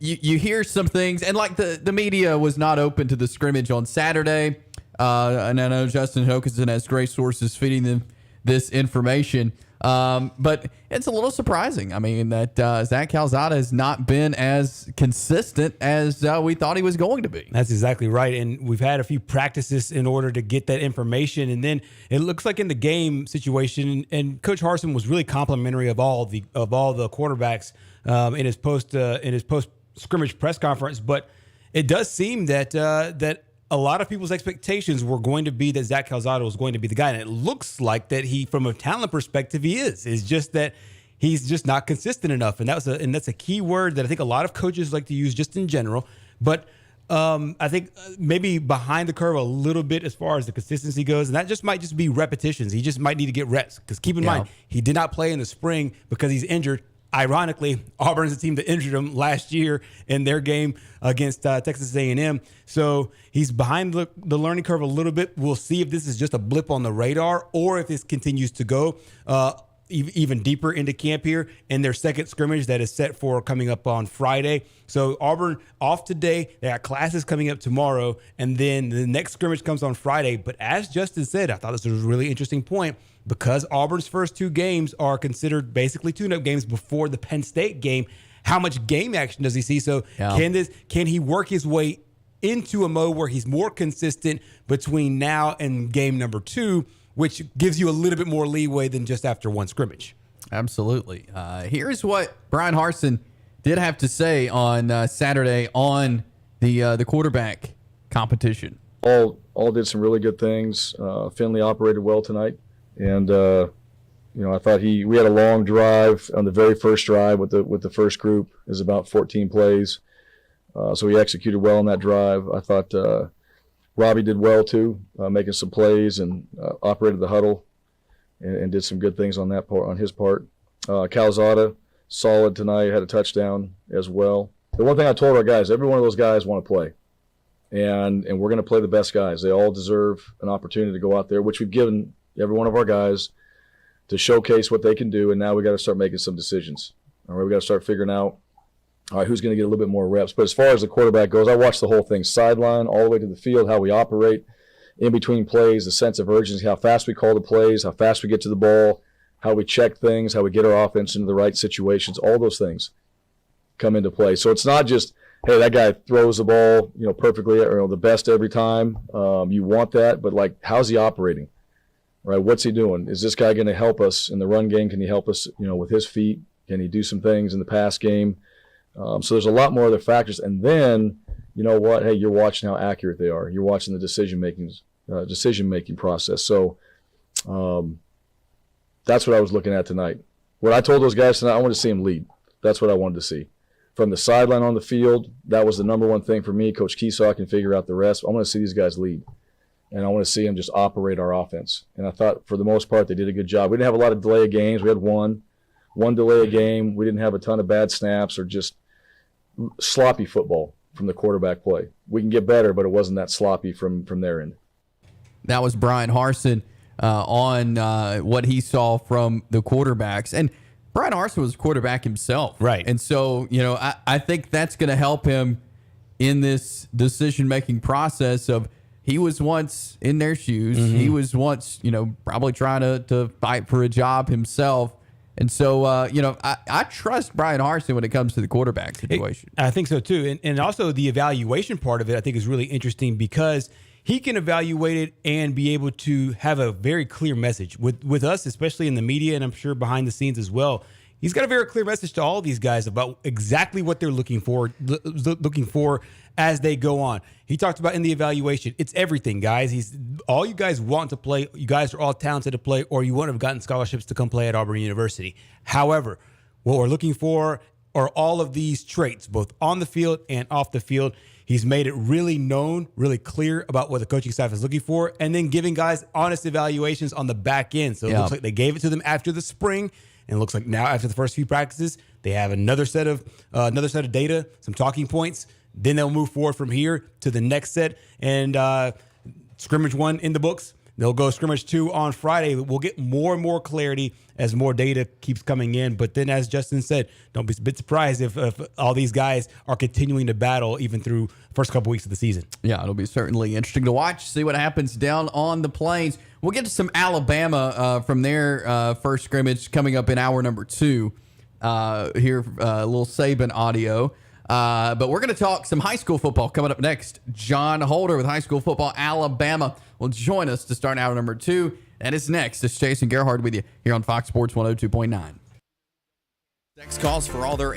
you hear some things, and like the media was not open to the scrimmage on Saturday. And I know Justin Hokanson has great sources feeding them this information. But it's a little surprising. I mean, that Zach Calzada has not been as consistent as we thought he was going to be. That's exactly right. And we've had a few practices in order to get that information. And then it looks like in the game situation, and Coach Harsin was really complimentary of all the quarterbacks in his post scrimmage press conference. But it does seem that a lot of people's expectations were going to be that Zach Calzada was going to be the guy. And it looks like that he, from a talent perspective, he is. It's just that he's just not consistent enough. And that's a key word that I think a lot of coaches like to use just in general. but I think maybe behind the curve a little bit as far as the consistency goes, and that just might just be repetitions. He just might need to get reps because keep in mind he did not play in the spring because he's injured. Ironically, Auburn's the team that injured him last year in their game against Texas A&M. So he's behind the learning curve a little bit. We'll see if this is just a blip on the radar or if this continues to go even deeper into camp here in their second scrimmage that is set for coming up on Friday. So Auburn off today. They got classes coming up tomorrow, and then the next scrimmage comes on Friday. But as Justin said, I thought this was a really interesting point. Because Auburn's first two games are considered basically tune-up games before the Penn State game, how much game action does he see? So can he work his way into a mode where he's more consistent between now and game number 2, which gives you a little bit more leeway than just after one scrimmage? Absolutely. Here's what Brian Harsin did have to say on Saturday on the quarterback competition. All did some really good things. Finley operated well tonight. And, I thought we had a long drive on the very first drive with the first group. It was about 14 plays. So he executed well on that drive. I thought Robbie did well too, making some plays and operated the huddle and did some good things on that part, on his part. Calzada, solid tonight, had a touchdown as well. The one thing I told our guys, every one of those guys want to play. And we're going to play the best guys. They all deserve an opportunity to go out there, which we've given every one of our guys to showcase what they can do, and now we got to start making some decisions. All right, we got to start figuring out, all right, who's going to get a little bit more reps. But as far as the quarterback goes, I watched the whole thing, sideline all the way to the field, how we operate in between plays, the sense of urgency, how fast we call the plays, how fast we get to the ball, how we check things, how we get our offense into the right situations. All those things come into play. So it's not just, hey, that guy throws the ball, perfectly or the best every time. You want that, but like, how's he operating? Right, what's he doing? Is this guy going to help us in the run game? Can he help us, with his feet? Can he do some things in the pass game? So there's a lot more other factors. And then, you know what? Hey, you're watching how accurate they are. You're watching the decision making process. So that's what I was looking at tonight. What I told those guys tonight, I wanted to see him lead. That's what I wanted to see. From the sideline on the field, that was the number one thing for me. Coach Keesaw can figure out the rest. I want to see these guys lead. And I want to see them just operate our offense. And I thought, for the most part, they did a good job. We didn't have a lot of delay of games. We had one delay of game. We didn't have a ton of bad snaps or just sloppy football from the quarterback play. We can get better, but it wasn't that sloppy from their end. That was Brian Harsin on what he saw from the quarterbacks. And Brian Harsin was a quarterback himself. Right. And so, I think that's going to help him in this decision-making process of, he was once in their shoes. Mm-hmm. He was once, probably trying to fight for a job himself. And so, I trust Brian Harsin when it comes to the quarterback situation. I think so, too. And also the evaluation part of it, I think, is really interesting because he can evaluate it and be able to have a very clear message with us, especially in the media, and I'm sure behind the scenes as well. He's got a very clear message to all of these guys about exactly what they're looking for as they go on. He talked about in the evaluation, it's everything, guys. All you guys want to play. You guys are all talented to play, or you wouldn't have gotten scholarships to come play at Auburn University. However, what we're looking for are all of these traits, both on the field and off the field. He's made it really known, really clear about what the coaching staff is looking for, and then giving guys honest evaluations on the back end. So it looks like they gave it to them after the spring. And it looks like now after the first few practices, they have another set of data, some talking points. Then they'll move forward from here to the next set. And scrimmage 1 in the books. They'll go scrimmage 2 on Friday. We'll get more and more clarity as more data keeps coming in. But then, as Justin said, don't be a bit surprised if all these guys are continuing to battle even through first couple weeks of the season. Yeah, it'll be certainly interesting to watch, see what happens down on the plains. We'll get to some Alabama from their first scrimmage coming up in hour number 2. Here, a little Saban audio. But we're going to talk some high school football coming up next. John Holder with high school football, Alabama, will join us to start hour number 2. That is next. It's Jason Gerhard with you here on Fox Sports 102.9. Next calls for all their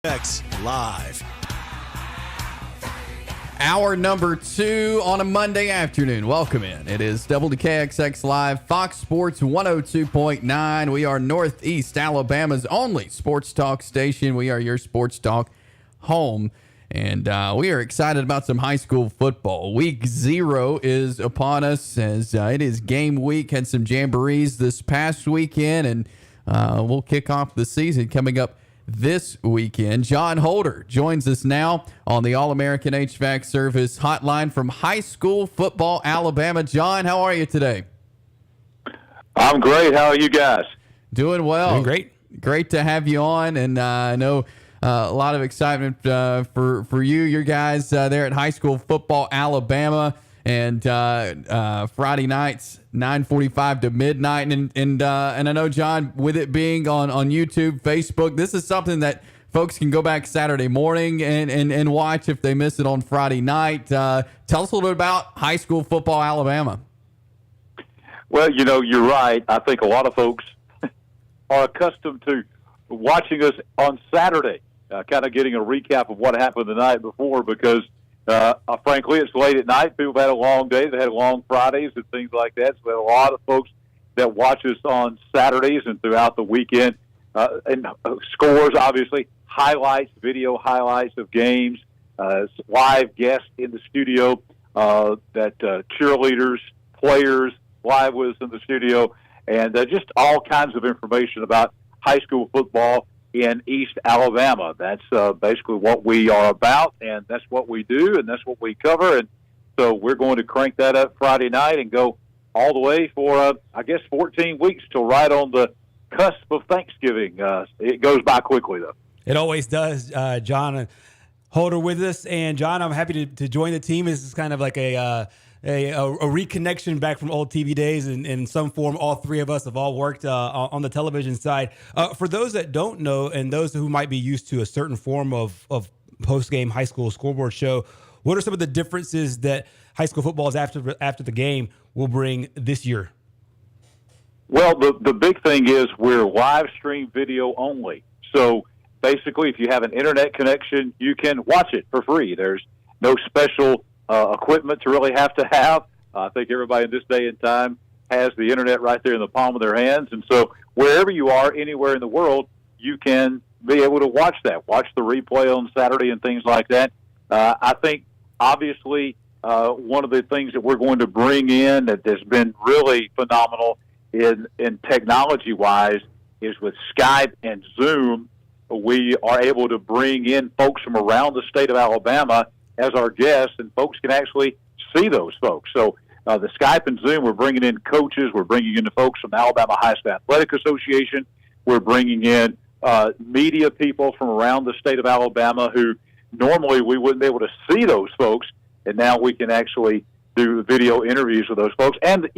WKXX Live. Hour number 2 on a Monday afternoon. Welcome in. It is WKXX Live, Fox Sports 102.9. We are Northeast Alabama's only sports talk station. We are your sports talk home. And we are excited about some high school football. Week 0 is upon us as it is game week. Had some jamborees this past weekend, and we'll kick off the season coming up this weekend. John Holder joins us now on the All-American HVAC Service hotline from High School Football, Alabama. John, how are you today? I'm great. How are you guys? Doing well. Doing great. Great to have you on, and I know a lot of excitement for you, your guys there at High School Football, Alabama, and Friday nights, 9:45 to midnight. And I know, John, with it being on YouTube, Facebook, this is something that folks can go back Saturday morning and watch if they miss it on Friday night. Tell us a little bit about High School Football, Alabama. Well, you're right. I think a lot of folks are accustomed to watching us on Saturday, kind of getting a recap of what happened the night before because frankly, it's late at night. People have had a long day. They had long Fridays and things like that. So we have a lot of folks that watch us on Saturdays and throughout the weekend. And scores, obviously, highlights, video highlights of games, live guests in the studio, cheerleaders, players live with us in the studio, and just all kinds of information about high school football in East Alabama. That's basically what we are about, and that's what we do, and that's what we cover. And so we're going to crank that up Friday night and go all the way for, 14 weeks till right on the cusp of Thanksgiving. It goes by quickly, though. It always does. John Holder with us. And, John, I'm happy to join the team. This is kind of like a reconnection back from old TV days. In some form, all three of us have all worked on the television side. For those that don't know and those who might be used to a certain form of post-game high school scoreboard show, what are some of the differences that high school football is after the game will bring this year? Well, the big thing is we're live stream video only. So basically, if you have an internet connection, you can watch it for free. There's no special equipment to really have to have. I think everybody in this day and time has the internet right there in the palm of their hands. And so wherever you are, anywhere in the world, you can be able to watch that, watch the replay on Saturday and things like that. I think, obviously, one of the things that we're going to bring in that has been really phenomenal in technology-wise is with Skype and Zoom, we are able to bring in folks from around the state of Alabama as our guests, and folks can actually see those folks. So the Skype and Zoom, we're bringing in coaches, we're bringing in the folks from the Alabama High School Athletic Association, we're bringing in media people from around the state of Alabama who normally we wouldn't be able to see those folks, and now we can actually do video interviews with those folks. And,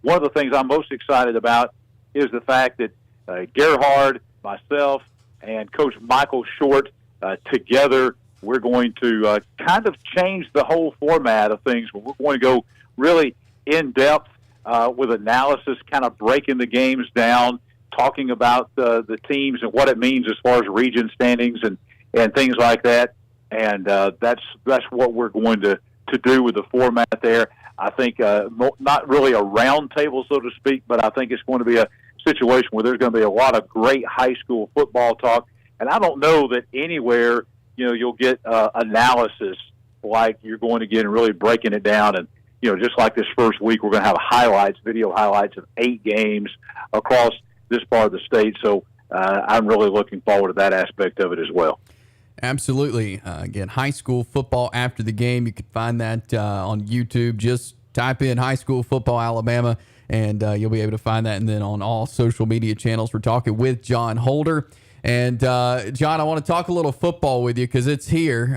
one of the things I'm most excited about is the fact that Gerhard, myself, and Coach Michael Short together, we're going to kind of change the whole format of things. We're going to go really in-depth with analysis, kind of breaking the games down, talking about the teams and what it means as far as region standings and things like that. And that's what we're going to do with the format there. I think not really a round table, so to speak, but I think it's going to be a situation where there's going to be a lot of great high school football talk. And I don't know that anywhere, you'll get analysis like you're going to get and really breaking it down. And, just like this first week, we're going to have video highlights of 8 games across this part of the state. So I'm really looking forward to that aspect of it as well. Absolutely. Again, high school football after the game. You can find that on YouTube. Just type in High School Football Alabama, and you'll be able to find that. And then on all social media channels, we're talking with John Holder. And, John, I want to talk a little football with you because it's here.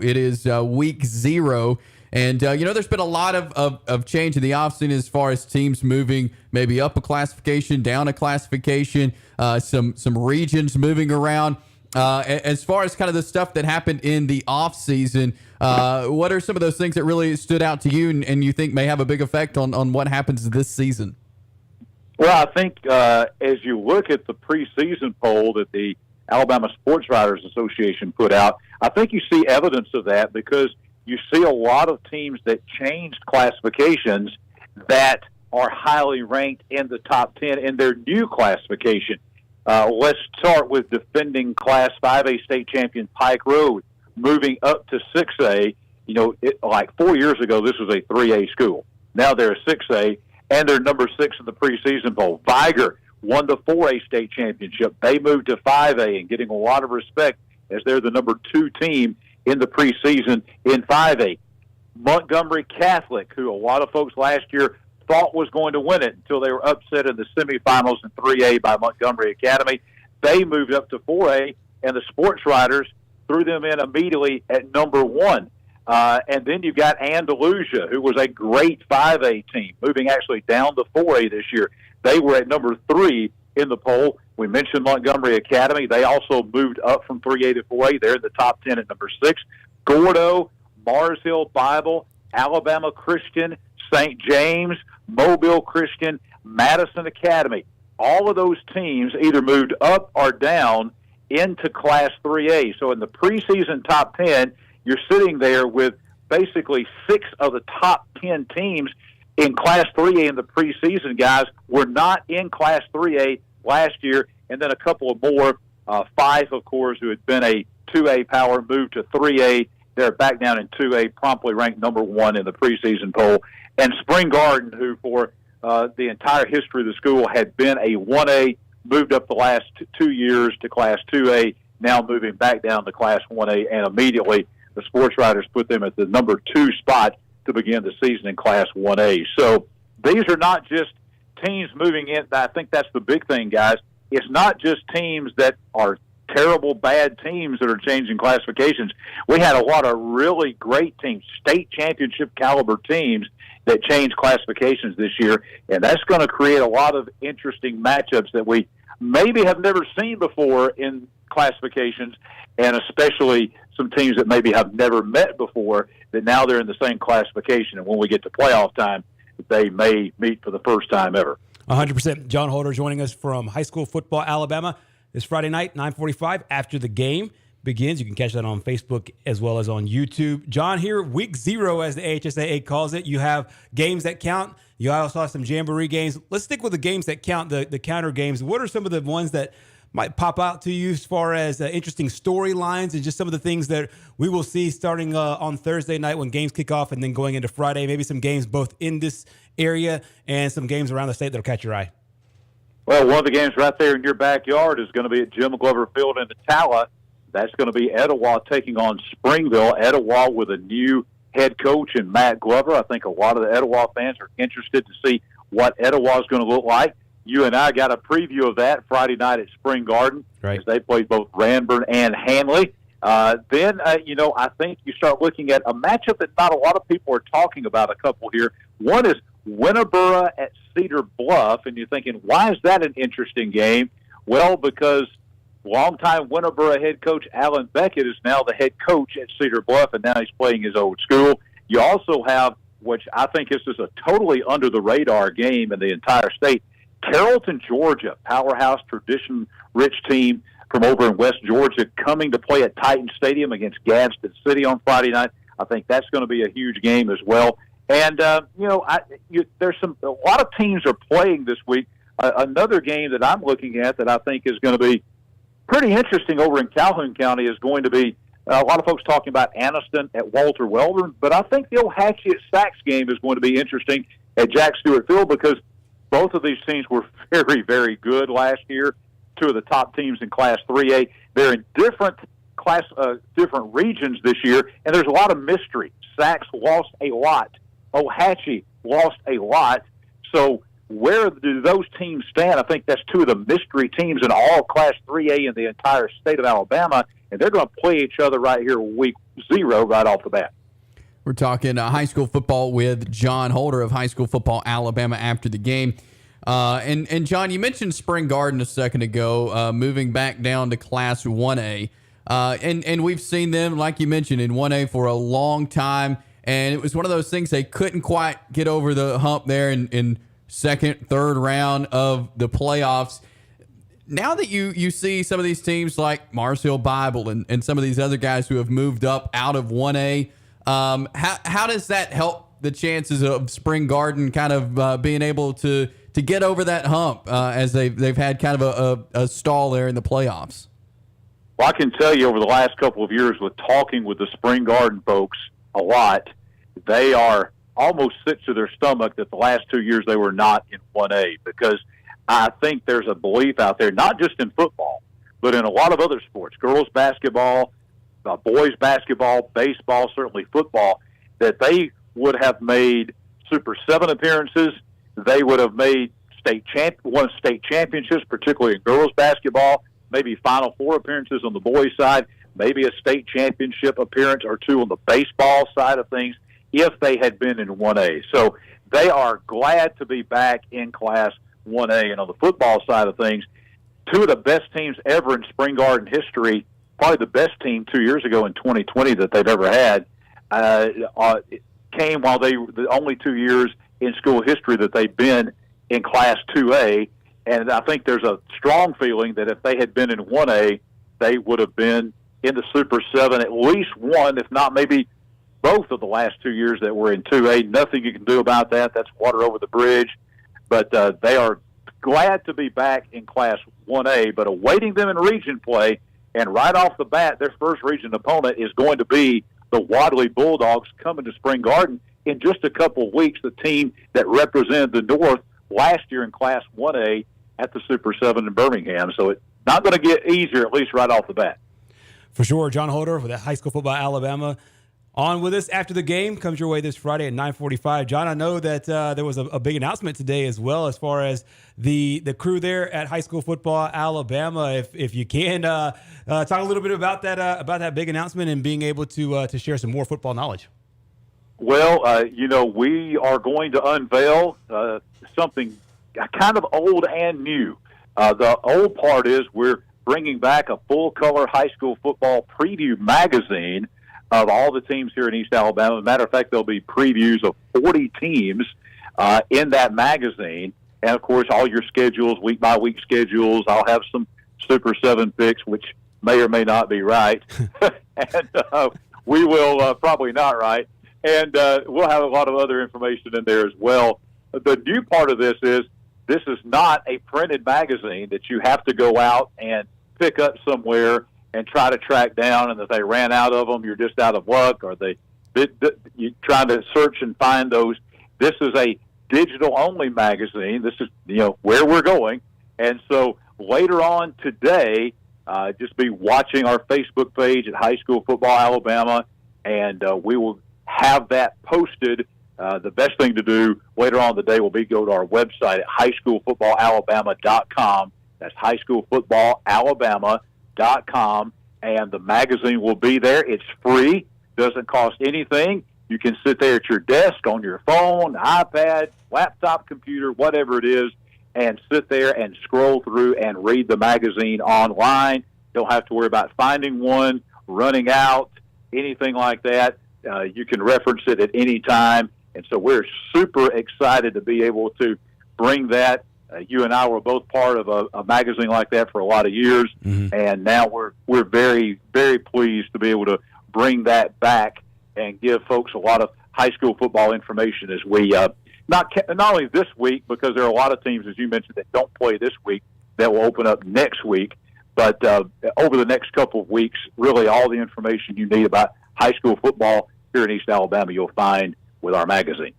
It is week 0. And, there's been a lot of change in the offseason as far as teams moving maybe up a classification, down a classification, some regions moving around. As far as kind of the stuff that happened in the offseason, what are some of those things that really stood out to you and you think may have a big effect on what happens this season? Well, I think as you look at the preseason poll that the Alabama Sports Writers Association put out. I think you see evidence of that because you see a lot of teams that changed classifications that are highly ranked in the top 10 in their new classification. Let's start with defending Class 5A state champion Pike Road, moving up to 6A. You know, like 4 years ago, this was a 3A school. Now they're a 6A, and they're number 6 in the preseason poll. Viger won the 4A state championship. They moved to 5A and getting a lot of respect as they're the number 2 team in the preseason in 5A. Montgomery Catholic, who a lot of folks last year thought was going to win it until they were upset in the semifinals in 3A by Montgomery Academy. They moved up to 4A, and the sports writers threw them in immediately at number 1. And then you've got Andalusia, who was a great 5A team, moving actually down to 4A this year. They were at number 3 in the poll. We mentioned Montgomery Academy. They also moved up from 3A to 4A. They're in the top 10 at number 6. Gordo, Mars Hill Bible, Alabama Christian, St. James, Mobile Christian, Madison Academy. All of those teams either moved up or down into Class 3A. So in the preseason top 10, you're sitting there with basically 6 of the top 10 teams in Class 3A in the preseason, guys, were not in Class 3A last year, and then a couple of more, 5, of course, who had been a 2A power, moved to 3A. They're back down in 2A, promptly ranked number 1 in the preseason poll. And Spring Garden, who for the entire history of the school had been a 1A, moved up the last 2 years to Class 2A, now moving back down to Class 1A, and immediately the sports writers put them at the number 2 spot to begin the season in Class 1A. So these are not just teams moving in. I think that's the big thing, guys. It's not just teams that are terrible, bad teams that are changing classifications. We had a lot of really great teams, state championship caliber teams that changed classifications this year, and that's going to create a lot of interesting matchups that we maybe have never seen before in classifications, and especially some teams that maybe have never met before that now they're in the same classification, and when we get to playoff time, they may meet for the first time ever. 100%. John Holder joining us from High School Football Alabama this Friday night, 9:45 after the game begins. You can catch that on Facebook as well as on YouTube. John, here, week 0, as the AHSAA calls it, you have games that count. You also have some jamboree games. Let's stick with the games that count, the counter games. What are some of the ones that might pop out to you as far as interesting storylines and just some of the things that we will see starting on Thursday night when games kick off and then going into Friday? Maybe some games both in this area and some games around the state that'll catch your eye. Well, one of the games right there in your backyard is going to be at Jim Glover Field in Attala. That's going to be Etowah taking on Springville. Etowah with a new head coach in Matt Glover. I think a lot of the Etowah fans are interested to see what Etowah is going to look like. You and I got a preview of that Friday night at Spring Garden, right, as they played both Ranburne and Hanley. Then, I think you start looking at a matchup that not a lot of people are talking about, a couple here. One is Winterboro at Cedar Bluff, and you're thinking, why is that an interesting game? Well, because longtime Winterboro head coach Alan Beckett is now the head coach at Cedar Bluff, and now he's playing his old school. You also have, which I think is just a totally under-the-radar game in the entire state, Carrollton, Georgia, powerhouse, tradition-rich team from over in West Georgia, coming to play at Titan Stadium against Gadsden City on Friday night. I think that's going to be a huge game as well. And, there's a lot of teams are playing this week. Another game that I'm looking at that I think is going to be pretty interesting over in Calhoun County is going to be a lot of folks talking about Anniston at Walter Weldon, but I think the old Hatchie at Sachs game is going to be interesting at Jack Stewart Field because both of these teams were very, very good last year. 2 of the top teams in Class 3A. They're in different regions this year, and there's a lot of mystery. Sachs lost a lot. Hatchie lost a lot. So where do those teams stand? I think that's 2 of the mystery teams in all Class 3A in the entire state of Alabama, and they're going to play each other right here week 0 right off the bat. We're talking high school football with John Holder of High School Football Alabama after the game. And John, you mentioned Spring Garden a second ago, moving back down to Class 1A. And we've seen them, like you mentioned, in 1A for a long time. And it was one of those things they couldn't quite get over the hump there in second, third round of the playoffs. now that you see some of these teams like Mars Hill Bible and some of these other guys who have moved up out of 1A, how does that help the chances of Spring Garden kind of being able to get over that hump as they've had kind of a stall there in the playoffs? Well, I can tell you over the last couple of years with talking with the Spring Garden folks a lot, they are almost sick to their stomach that the last 2 years they were not in 1A, because I think there's a belief out there, not just in football, but in a lot of other sports, girls basketball, boys basketball, baseball, certainly football, that they would have made Super 7 appearances. They would have made won state championships, particularly in girls basketball, maybe Final Four appearances on the boys' side, maybe a state championship appearance or two on the baseball side of things if they had been in 1A. So they are glad to be back in Class 1A. And on the football side of things, two of the best teams ever in Spring Garden history, probably the best team 2 years ago in 2020 that they've ever had, came while the only 2 years in school history that they've been in Class 2A. And I think there's a strong feeling that if they had been in 1A, they would have been in the Super 7 at least one, if not maybe both of the last 2 years that were in 2A. Nothing you can do about that. That's water over the bridge. But they are glad to be back in Class 1A, but awaiting them in region play. And right off the bat, their first region opponent is going to be the Wadley Bulldogs coming to Spring Garden in just a couple of weeks, the team that represented the North last year in Class 1A at the Super 7 in Birmingham. So it's not going to get easier, at least right off the bat. For sure. John Holder with High School Football Alabama on with us after the game. Comes your way this Friday at 9:45. John, I know that there was a big announcement today as well as far as the crew there at High School Football Alabama. If you can talk a little bit about that big announcement and being able to share some more football knowledge. Well, we are going to unveil something kind of old and new. The old part is we're bringing back a full-color high school football preview magazine of all the teams here in East Alabama. As a matter of fact, there'll be previews of 40 teams in that magazine. And, of course, all your schedules, week-by-week schedules. I'll have some Super 7 picks, which may or may not be right. And we will probably not right. And we'll have a lot of other information in there as well. The new part of this is not a printed magazine that you have to go out and pick up somewhere and try to track down, and if they ran out of them, you're just out of luck, or you're trying to search and find those. This is a digital-only magazine. This is where we're going. And so later on today, just be watching our Facebook page at High School Football Alabama, and we will have that posted. The best thing to do later on in the day will be go to our website at highschoolfootballalabama.com. That's highschoolfootballalabama.com, and the magazine will be there. It's free, doesn't cost anything. You can sit there at your desk, on your phone, iPad, laptop, computer, whatever it is, and sit there and scroll through and read the magazine online. Don't have to worry about finding one, running out, anything like that. You can reference it at any time. And so we're super excited to be able to bring that. You and I were both part of a magazine like that for a lot of years, and now we're very, very pleased to be able to bring that back and give folks a lot of high school football information as we not only this week, because there are a lot of teams, as you mentioned, that don't play this week that will open up next week, but over the next couple of weeks, really all the information you need about high school football here in East Alabama you'll find with our magazine.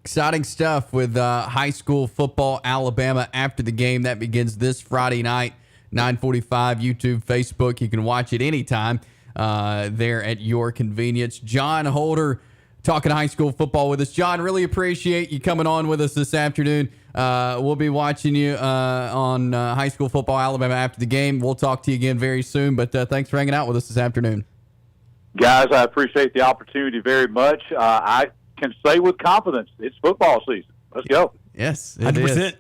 Exciting stuff with High School Football Alabama after the game. That begins this Friday night, 9:45, YouTube, Facebook. You can watch it anytime there at your convenience. John Holder talking high school football with us. John, really appreciate you coming on with us this afternoon. We'll be watching you on High School Football Alabama after the game. We'll talk to you again very soon, but thanks for hanging out with us this afternoon. Guys, I appreciate the opportunity very much. I can say with confidence, it's football season. Let's go. Yes, 100%.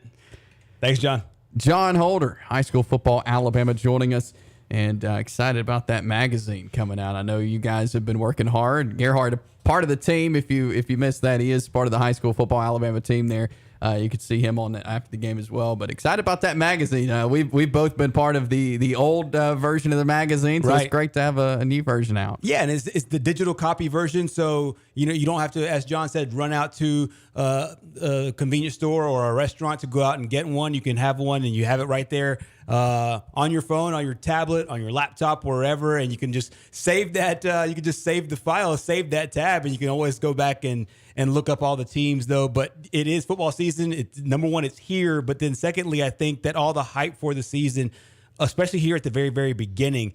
Thanks, John. John Holder, High School Football Alabama, joining us, and excited about that magazine coming out. I know you guys have been working hard. Gerhard part of the team. If you missed that, he is part of the high school football Alabama team there. You could see him on after the game as well. But excited about that magazine. We've both been part of the old version of the magazine, so it's great to have a new version out. Yeah, and it's the digital copy version, so you don't have to, as John said, run out to a convenience store or a restaurant to go out and get one. You can have one, and you have it right there on your phone, on your tablet, on your laptop, wherever, and you can just save that. You can just save the file, save that tab, and you can always go back and look up all the teams, though. But it is football season. It's number one, it's here. But then secondly, I think that all the hype for the season, especially here at the very, very beginning,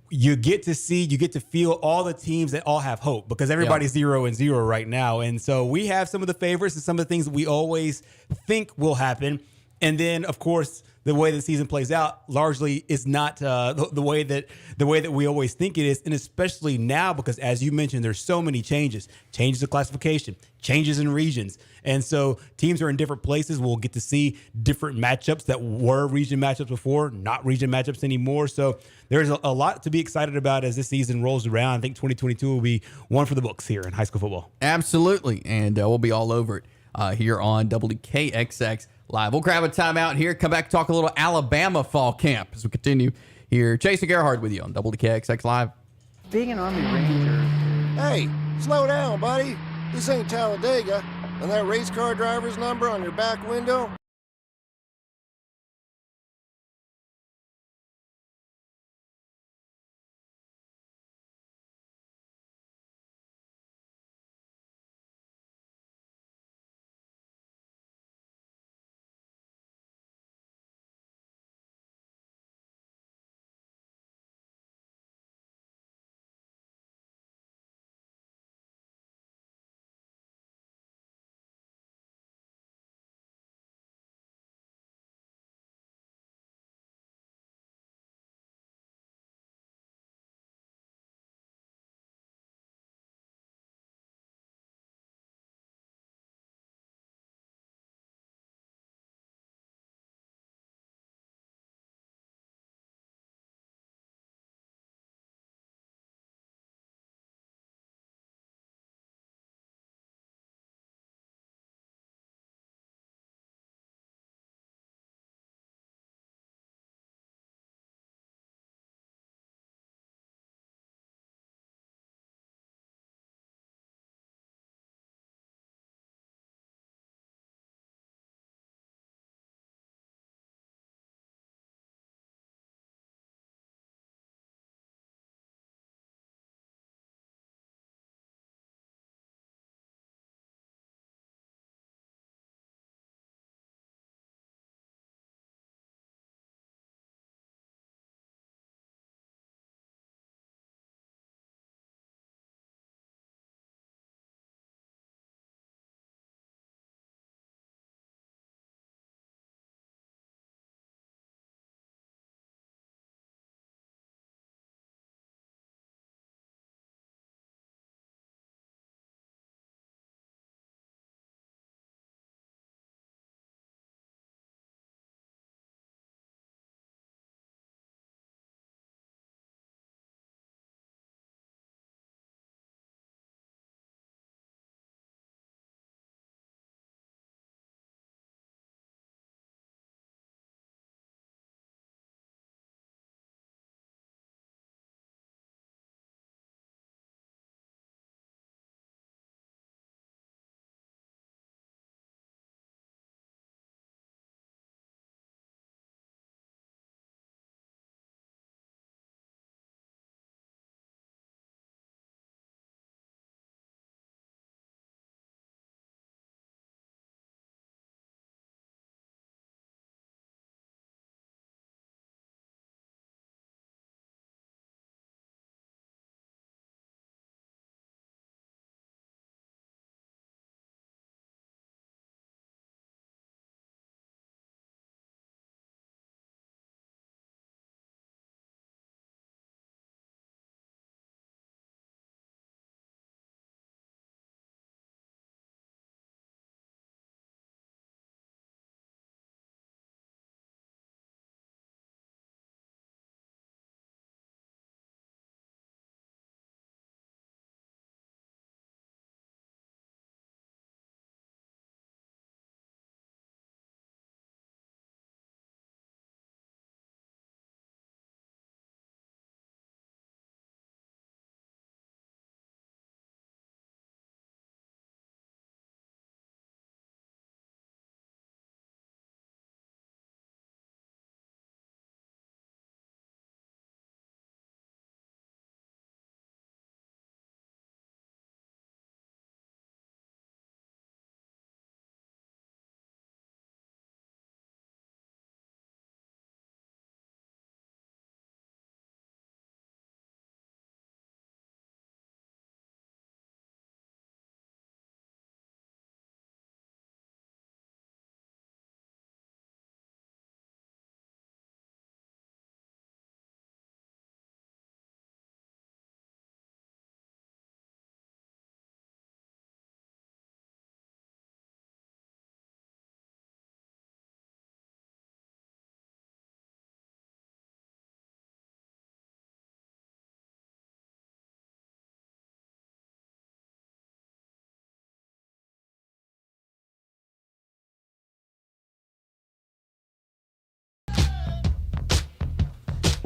you get to feel all the teams that all have hope, because everybody's 0-0 right now. And so we have some of the favorites and some of the things that we always think will happen. And then, of course, the way the season plays out largely is not the way that we always think it is, and especially now, because as you mentioned, there's so many changes of classification, changes in regions, and so teams are in different places. We'll get to see different matchups that were region matchups before, not region matchups anymore. So there's a lot to be excited about as this season rolls around. I think 2022 will be one for the books here in high school football. Absolutely, and we'll be all over it here on WKXX Live. We'll grab a timeout here, come back, talk a little Alabama fall camp as we continue here. Chase and Gerhard with you on WKXX Live. Being an Army Ranger. Hey, slow down, buddy. This ain't Talladega. And that race car driver's number on your back window,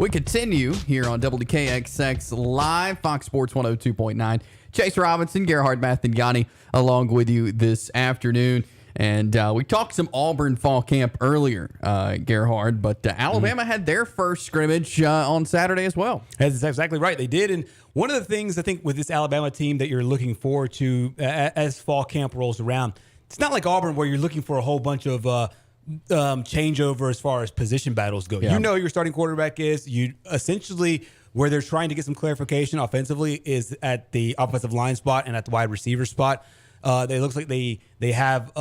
We continue here on WKXX Live, Fox Sports 102.9. Chase Robinson, Gerhard, Mathangani, along with you this afternoon. And we talked some Auburn fall camp earlier, Gerhard, but Alabama had their first scrimmage on Saturday as well. That's exactly right. They did. And one of the things I think with this Alabama team that you're looking forward to as fall camp rolls around, it's not like Auburn where you're looking for a whole bunch of changeover as far as position battles go. Yeah. You know your starting quarterback is. You essentially where they're trying to get some clarification offensively is at the offensive line spot and at the wide receiver spot. It looks like they have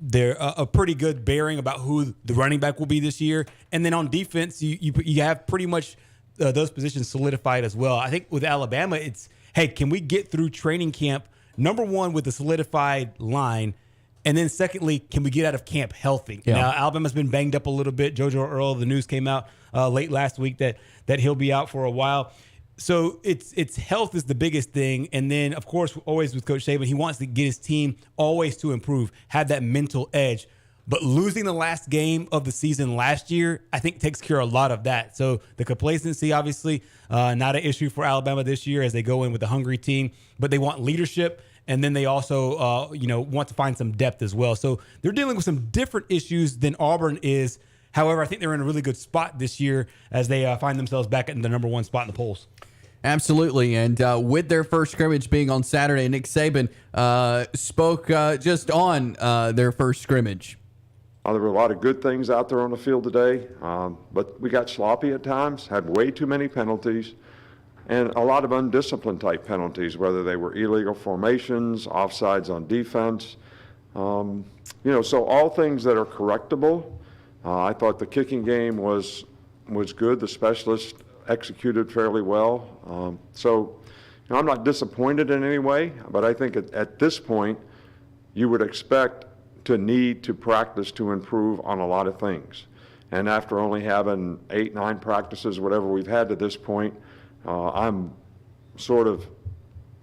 they're a pretty good bearing about who the running back will be this year. And then on defense, you have pretty much those positions solidified as well. I think with Alabama, it's, hey, can we get through training camp, number one, with a solidified line, and then secondly, can we get out of camp healthy? Yeah. Now, Alabama's been banged up a little bit. JoJo Earl, the news came out late last week that he'll be out for a while. So it's health is the biggest thing. And then, of course, always with Coach Saban, he wants to get his team always to improve, have that mental edge. But losing the last game of the season last year, I think takes care of a lot of that. So the complacency, obviously, not an issue for Alabama this year as they go in with a hungry team. But they want leadership. And then they also, want to find some depth as well. So they're dealing with some different issues than Auburn is. However, I think they're in a really good spot this year as they find themselves back in the number one spot in the polls. Absolutely. And with their first scrimmage being on Saturday, Nick Saban spoke just on their first scrimmage. There were a lot of good things out there on the field today, but we got sloppy at times, had way too many penalties, and a lot of undisciplined type penalties, whether they were illegal formations, offsides on defense. So all things that are correctable. I thought the kicking game was good. The specialists executed fairly well. I'm not disappointed in any way, but I think at this point, you would expect to need to practice to improve on a lot of things. And after only having 8, 9 practices, whatever we've had to this point, I'm sort of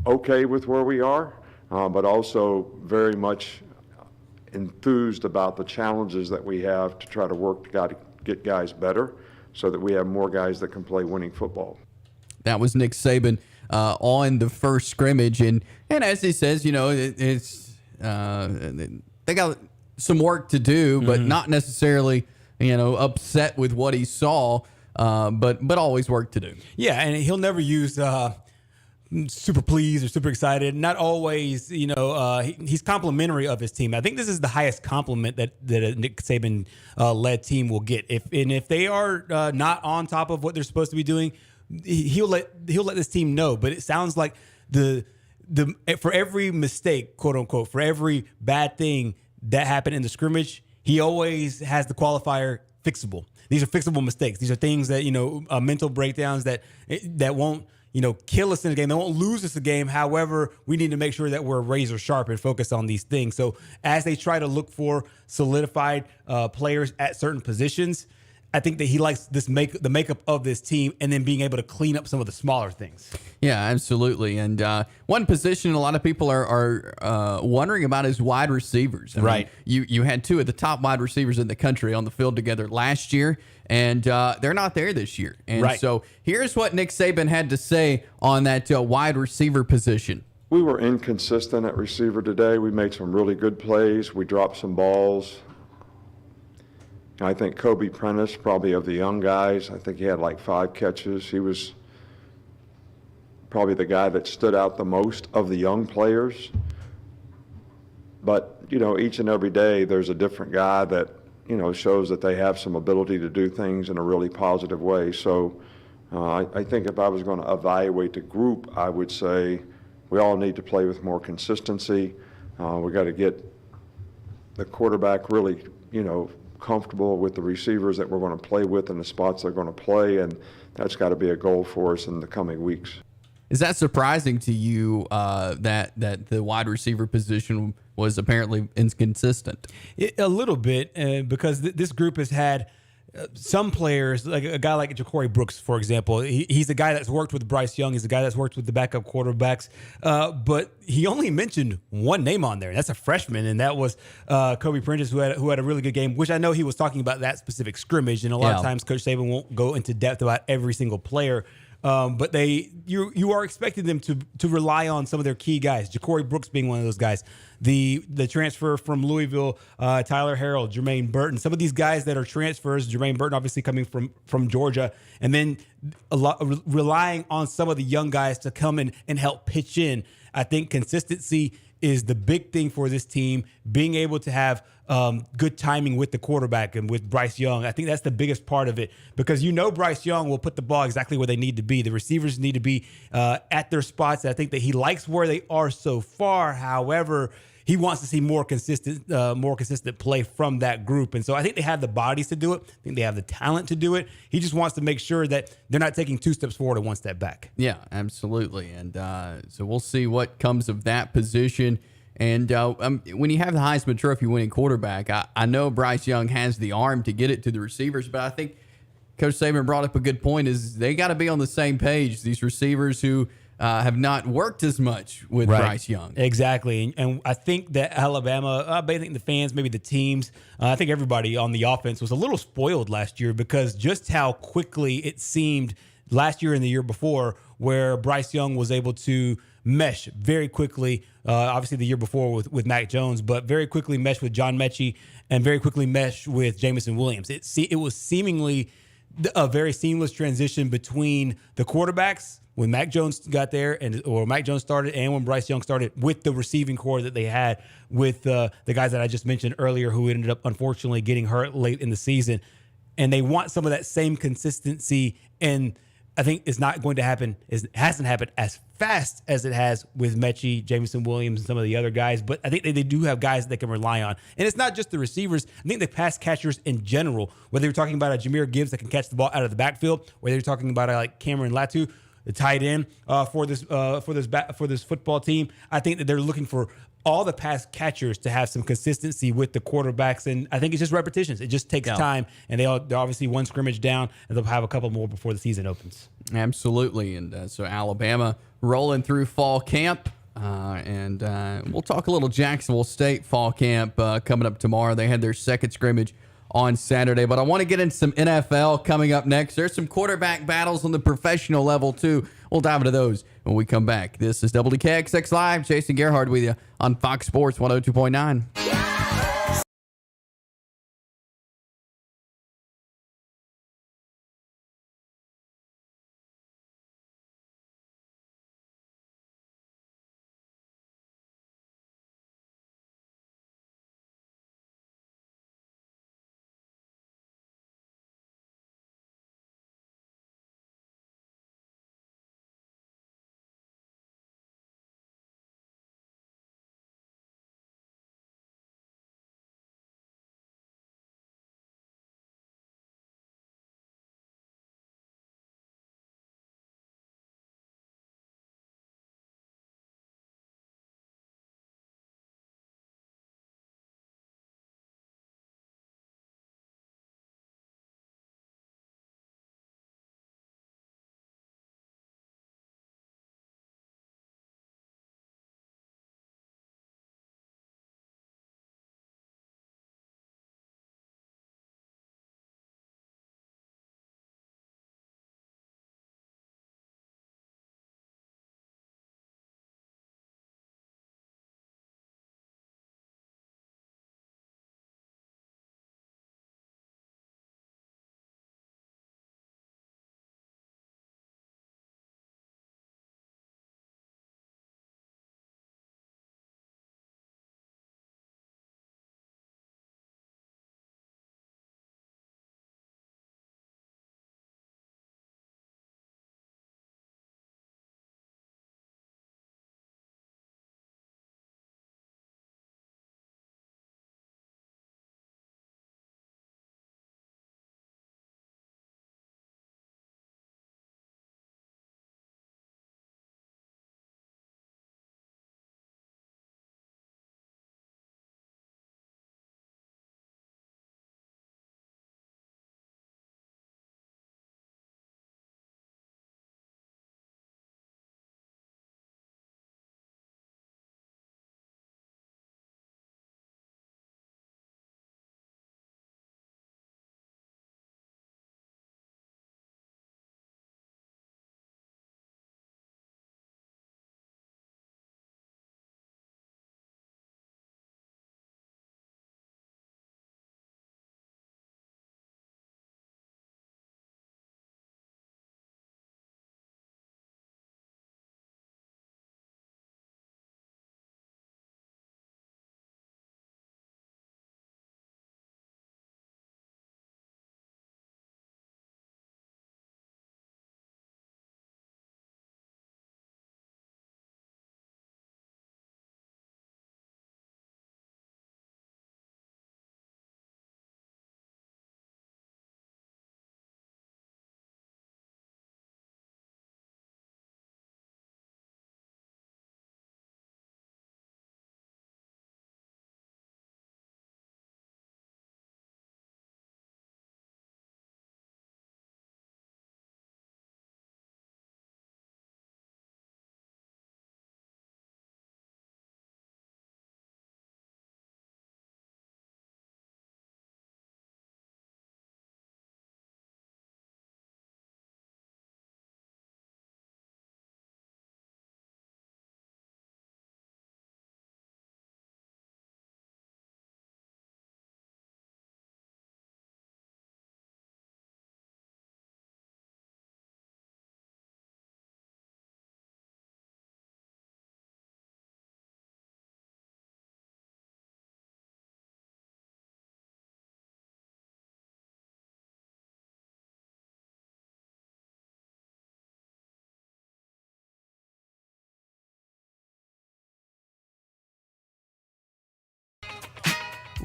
okay with where we are, but also very much enthused about the challenges that we have to try to work to get guys better so that we have more guys that can play winning football. That was Nick Saban on the first scrimmage. And as he says, they got some work to do, but not necessarily, upset with what he saw, but always work to do. Yeah, and he'll never use super pleased or super excited. Not always, he's complimentary of his team. I think this is the highest compliment that a Nick Saban led team will get. If they are not on top of what they're supposed to be doing, he'll let this team know. But it sounds like the for every mistake, quote unquote, for every bad thing that happened in the scrimmage, he always has the qualifier fixable. These are fixable mistakes. These are things that mental breakdowns that won't kill us in a game. They won't lose us a game. However, we need to make sure that we're razor sharp and focus on these things. So as they try to look for solidified players at certain positions, I think that he likes the makeup of this team and then being able to clean up some of the smaller things. Yeah, absolutely. And one position a lot of people are wondering about is wide receivers. I mean, you had 2 of the top wide receivers in the country on the field together last year, and they're not there this year. And so here's what Nick Saban had to say on that wide receiver position. We were inconsistent at receiver today. We made some really good plays. We dropped some balls. I think Kobe Prentice, probably of the young guys, I think he had like 5 catches. He was probably the guy that stood out the most of the young players. But, each and every day there's a different guy that, shows that they have some ability to do things in a really positive way. So I think if I was going to evaluate the group, I would say we all need to play with more consistency. We got to get the quarterback really, comfortable with the receivers that we're going to play with and the spots they're going to play, and that's got to be a goal for us in the coming weeks. Is that surprising to you that the wide receiver position was apparently inconsistent? A little bit, because this group has had some players, like a guy like Ja'Cory Brooks, for example, he's a guy that's worked with Bryce Young. He's a guy that's worked with the backup quarterbacks. But he only mentioned one name on there. That's a freshman, and that was Kobe Prentice, who had a really good game, which I know he was talking about that specific scrimmage. And a lot of times Coach Saban won't go into depth about every single player. But you are expecting them to rely on some of their key guys. Ja'Cory Brooks being one of those guys. The transfer from Louisville, Tyler Harrell, Jermaine Burton. Some of these guys that are transfers. Jermaine Burton obviously coming from Georgia, and then relying on some of the young guys to come in and help pitch in. I think consistency is the big thing for this team. Being able to have good timing with the quarterback and with Bryce Young. I think that's the biggest part of it, because Bryce Young will put the ball exactly where they need to be. The receivers need to be at their spots. I think that he likes where they are so far. However, he wants to see more consistent play from that group. And so I think they have the bodies to do it. I think they have the talent to do it. He just wants to make sure that they're not taking 2 steps forward and 1 step back. Yeah, absolutely. And so we'll see what comes of that position. And when you have the Heisman Trophy winning quarterback, I know Bryce Young has the arm to get it to the receivers, but I think Coach Saban brought up a good point, is they got to be on the same page. These receivers who have not worked as much with Bryce Young. Exactly. And I think that Alabama, I think the fans, maybe the teams, I think everybody on the offense was a little spoiled last year, because just how quickly it seemed last year and the year before, where Bryce Young was able to mesh very quickly. Obviously the year before with Mac Jones, but very quickly mesh with John Mechie and very quickly mesh with Jamison Williams. It was seemingly a very seamless transition between the quarterbacks when Mac Jones got there, or Mac Jones started, and when Bryce Young started, with the receiving core that they had with the guys that I just mentioned earlier, who ended up unfortunately getting hurt late in the season. And they want some of that same consistency, and I think it's not going to happen. It hasn't happened as fast as it has with Mechie, Jamison Williams, and some of the other guys. But I think they do have guys that they can rely on. And it's not just the receivers. I think the pass catchers in general, whether you're talking about a Jahmyr Gibbs that can catch the ball out of the backfield, whether you're talking about like Cameron Latu, the tight end for this football team, I think that they're looking for all the pass catchers to have some consistency with the quarterbacks. And I think it's just repetitions. It just takes time. And they're obviously one scrimmage down, and they'll have a couple more before the season opens. Absolutely. And so Alabama rolling through fall camp. And we'll talk a little Jacksonville State fall camp coming up tomorrow. They had their second scrimmage on Saturday. But I want to get into some NFL coming up next. There's some quarterback battles on the professional level, too. We'll dive into those when we come back. This is WKXX Live. Jason Gerhard with you on Fox Sports 102.9.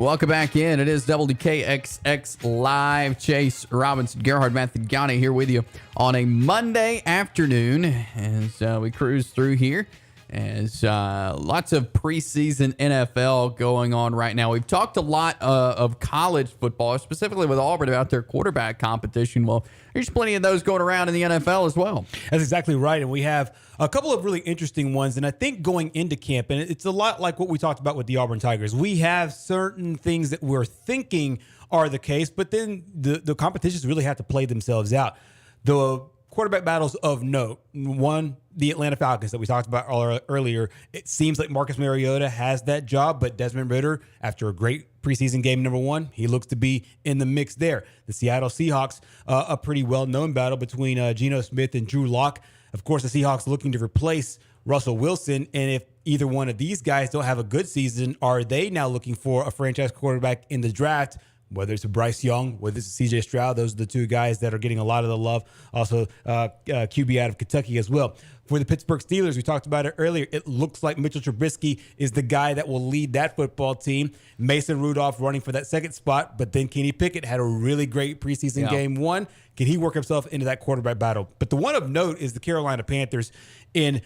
Welcome back in. It is WKXX Live. Chase Robinson, Gerhard, Mathangani here with you on a Monday afternoon as we cruise through here. As lots of preseason NFL going on right now. We've talked a lot of college football, specifically with Auburn, about their quarterback competition. Well, there's plenty of those going around in the NFL as well. That's exactly right. And we have a couple of really interesting ones. And I think going into camp, and it's a lot like what we talked about with the Auburn Tigers, we have certain things that we're thinking are the case, but then the competitions really have to play themselves out. The quarterback battles of note. One, the Atlanta Falcons that we talked about earlier. It seems like Marcus Mariota has that job, but Desmond Ridder, after a great preseason game number 1, he looks to be in the mix there. The Seattle Seahawks, a pretty well-known battle between Geno Smith and Drew Lock. Of course, the Seahawks looking to replace Russell Wilson, and if either one of these guys don't have a good season, are they now looking for a franchise quarterback in the draft? Whether it's a Bryce Young, whether it's a CJ Stroud, those are the two guys that are getting a lot of the love. Also, QB out of Kentucky as well. For the Pittsburgh Steelers, we talked about it earlier. It looks like Mitchell Trubisky is the guy that will lead that football team. Mason Rudolph running for that second spot, but then Kenny Pickett had a really great preseason game 1. Can he work himself into that quarterback battle? But the one of note is the Carolina Panthers in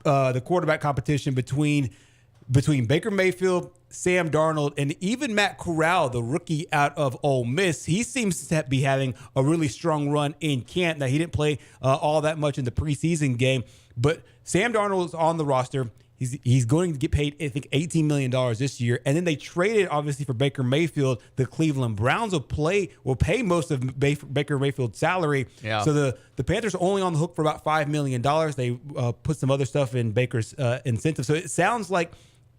the quarterback competition between Baker Mayfield, Sam Darnold, and even Matt Corral, the rookie out of Ole Miss. He seems to be having a really strong run in camp. Now, he didn't play all that much in the preseason game, but Sam Darnold is on the roster. He's going to get paid, I think, $18 million this year. And then they traded, obviously, for Baker Mayfield. The Cleveland Browns will pay most of Baker Mayfield's salary. Yeah. So the Panthers are only on the hook for about $5 million. They put some other stuff in Baker's incentive. So it sounds like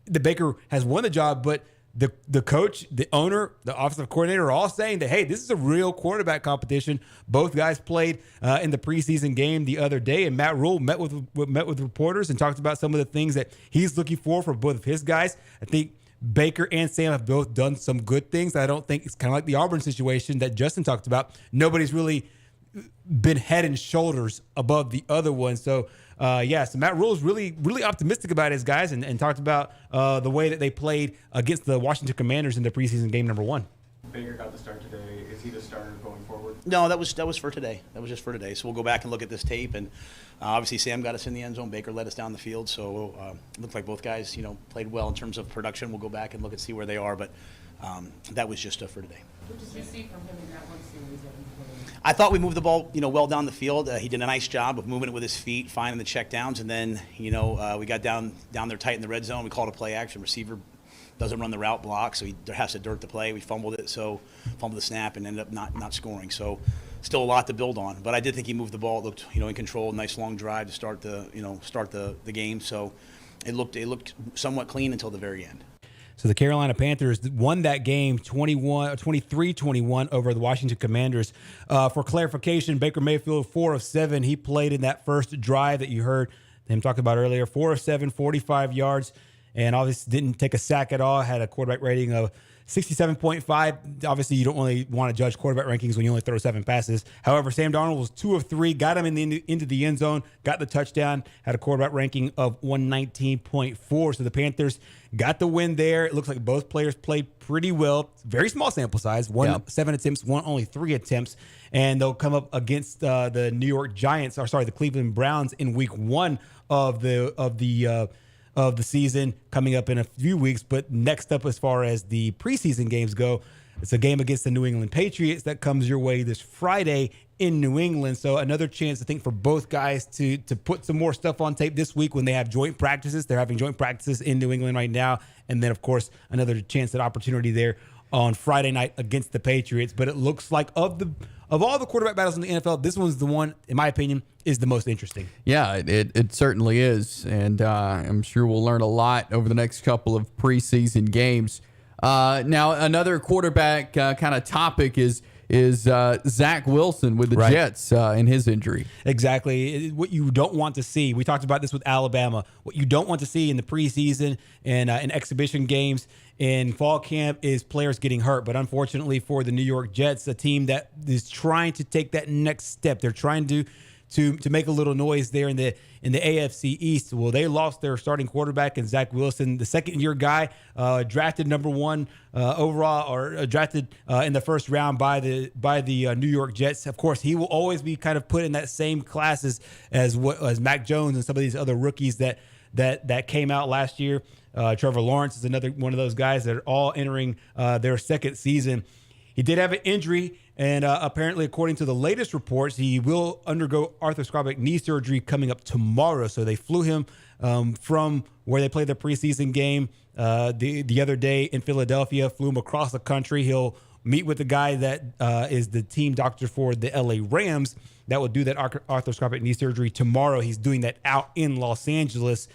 the Baker has won the job, but the coach, the owner, the offensive coordinator are all saying that, hey, this is a real quarterback competition. Both guys played in the preseason game the other day, and Matt Rule met with reporters and talked about some of the things that he's looking for both of his guys. I think Baker and Sam have both done some good things. I don't think it's kind of like the Auburn situation that Justin talked about. Nobody's really been head and shoulders above the other one. So, so Matt Rule is really, really optimistic about his guys and talked about the way that they played against the Washington Commanders in the preseason game number 1. Baker got the start today. Is he the starter going forward? No, that was for today. That was just for today. So we'll go back and look at this tape. And obviously Sam got us in the end zone. Baker led us down the field. So it looked like both guys, played well in terms of production. We'll go back and look and see where they are. But that was just for today. What did you see from him in that one series that he played? I thought we moved the ball, well down the field. He did a nice job of moving it with his feet, finding the check downs, and then, we got down there tight in the red zone. We called a play action. Receiver doesn't run the route block, so he has to dirt the play. We fumbled the snap, and ended up not scoring. So still a lot to build on. But I did think he moved the ball. It looked, in control. Nice long drive to start the game. So it looked somewhat clean until the very end. So the Carolina Panthers won that game 23-21 over the Washington Commanders. For clarification, Baker Mayfield, 4 of 7. He played in that first drive that you heard him talk about earlier. 4 of 7, 45 yards, and obviously didn't take a sack at all. Had a quarterback rating of 67.5. Obviously, you don't really want to judge quarterback rankings when you only throw 7 passes. However, Sam Darnold was 2 of 3, got him into the end zone, got the touchdown, had a quarterback ranking of 119.4. So the Panthers got the win there. It looks like both players played pretty well. Very small sample size. 7 attempts, one only 3 attempts. And they'll come up against the the Cleveland Browns in week 1 of the season coming up in a few weeks. But next up, as far as the preseason games go, it's a game against the New England Patriots that comes your way this Friday in New England. So another chance, I think, for both guys to put some more stuff on tape this week when they have joint practices. They're having joint practices in New England right now. And then, of course, another chance at opportunity there on Friday night against the Patriots. But it looks like of all the quarterback battles in the NFL, this one's the one, in my opinion, is the most interesting. Yeah, it certainly is. And I'm sure we'll learn a lot over the next couple of preseason games. Now, another quarterback kind of topic is Zach Wilson with the Jets and his injury. Exactly. What you don't want to see. We talked about this with Alabama. What you don't want to see in the preseason and in exhibition games in fall camp is players getting hurt. But unfortunately for the New York Jets, a team that is trying to take that next step, they're trying to to make a little noise there in the AFC East. Well, they lost their starting quarterback in Zach Wilson, the second-year guy, drafted number 1 overall, or drafted in the first round by the New York Jets. Of course, he will always be kind of put in that same class as Mac Jones and some of these other rookies that came out last year. Trevor Lawrence is another one of those guys that are all entering their second season. He did have an injury, and apparently, according to the latest reports, he will undergo arthroscopic knee surgery coming up tomorrow. So they flew him from where they played their preseason game the other day in Philadelphia, flew him across the country. He'll meet with the guy that is the team doctor for the LA Rams that will do that arthroscopic knee surgery tomorrow. He's doing that out in Los Angeles.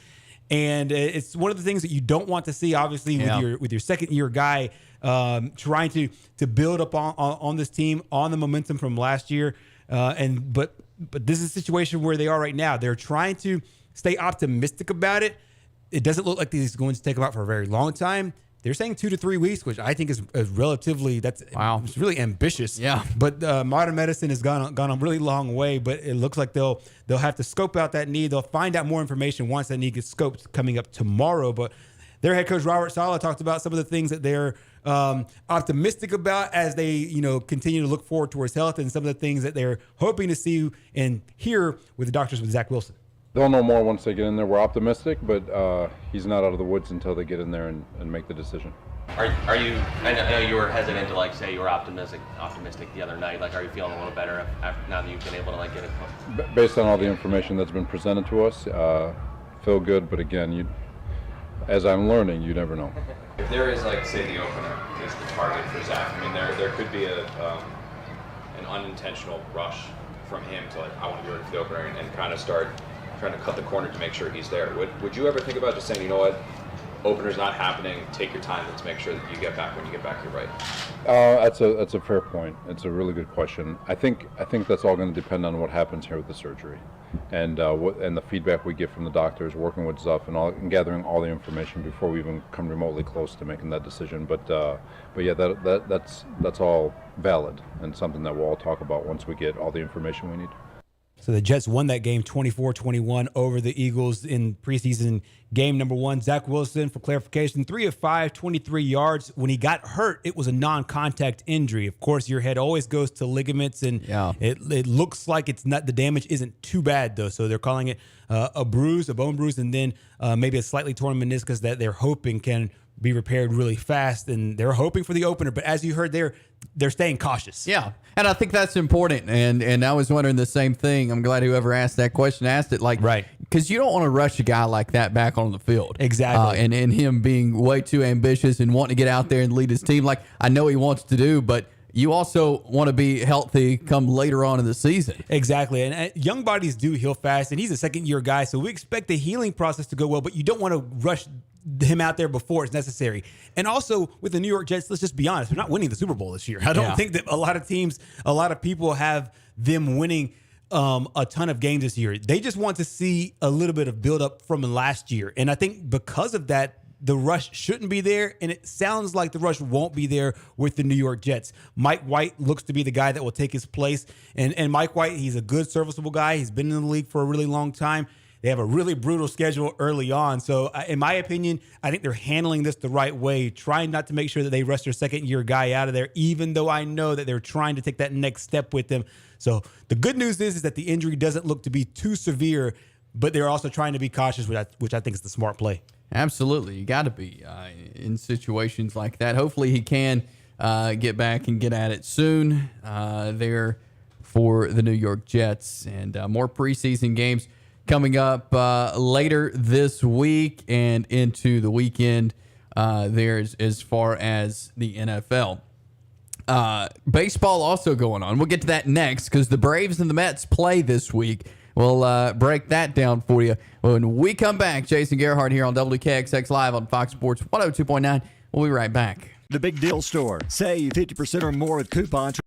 And it's one of the things that you don't want to see, obviously, with your second-year guy trying to build up on this team, on the momentum from last year. But this is a situation where they are right now. They're trying to stay optimistic about it. It doesn't look like this is going to take them out for a very long time. They're saying 2 to 3 weeks, which I think is relatively, it's really ambitious. Yeah. But modern medicine has gone a really long way, but it looks like they'll have to scope out that knee. They'll find out more information once that knee gets scoped coming up tomorrow. But their head coach, Robert Saleh, talked about some of the things that they're optimistic about as they, continue to look forward towards health, and some of the things that they're hoping to see and hear with the doctors with Zach Wilson. They'll know more once they get in there. We're optimistic, but he's not out of the woods until they get in there and make the decision. Are you? I know you were hesitant to say you were optimistic the other night. Are you feeling a little better now that you've been able to get it? Based on all the information that's been presented to us, feel good. But again, as I'm learning, you never know. If there is, say, the opener is the target for Zach, there could be an unintentional rush from him to I want to be ready for the opener and kind of start trying to cut the corner to make sure he's there. Would you ever think about just saying, you know what, opener's not happening, take your time, let's make sure that you get back when you get back, you're right? That's a fair point. It's a really good question. I think that's all going to depend on what happens here with the surgery, and the feedback we get from the doctors, working with Zuff and gathering all the information before we even come remotely close to making that decision. But yeah, that's all valid and something that we'll all talk about once we get all the information we need. So the Jets won that game 24-21 over the Eagles in preseason game number 1. Zach Wilson, for clarification, 3 of 5, 23 yards. When he got hurt, it was a non-contact injury. Of course, your head always goes to ligaments, and it looks like it's not, the damage isn't too bad, though. So they're calling it a bone bruise, and then maybe a slightly torn meniscus that they're hoping can be repaired really fast, and they're hoping for the opener. But as you heard, they're staying cautious. Yeah, and I think that's important. And I was wondering the same thing. I'm glad whoever asked that question asked it. Right, because you don't want to rush a guy like that back on the field. Exactly. And him being way too ambitious and wanting to get out there and lead his team, like I know he wants to do, but you also want to be healthy come later on in the season. Exactly. And young bodies do heal fast, and he's a second-year guy, so we expect the healing process to go well, but you don't want to rush him out there before it's necessary. And also with the New York Jets, let's just be honest, they're not winning the Super Bowl this year. I don't think that a lot of people have them winning a ton of games this year. They just want to see a little bit of build-up from last year. And I think because of that, the rush shouldn't be there, and it sounds like the rush won't be there with the New York Jets. Mike White looks to be the guy that will take his place. And Mike White, he's a good, serviceable guy. He's been in the league for a really long time. They have a really brutal schedule early on. So in my opinion, I think they're handling this the right way, trying not to make sure that they rush their second-year guy out of there, even though I know that they're trying to take that next step with them. So the good news is that the injury doesn't look to be too severe, but they're also trying to be cautious, which I think is the smart play. Absolutely. You got to be in situations like that. Hopefully he can get back and get at it soon there for the New York Jets. And more preseason games coming up later this week and into the weekend there as far as the NFL. Baseball also going on. We'll get to that next because the Braves and the Mets play this week. We'll break that down for you when we come back. Jason Gerhard here on WKXX Live on Fox Sports 102.9. We'll be right back. The Big Deal Store. Save 50% or more with coupons.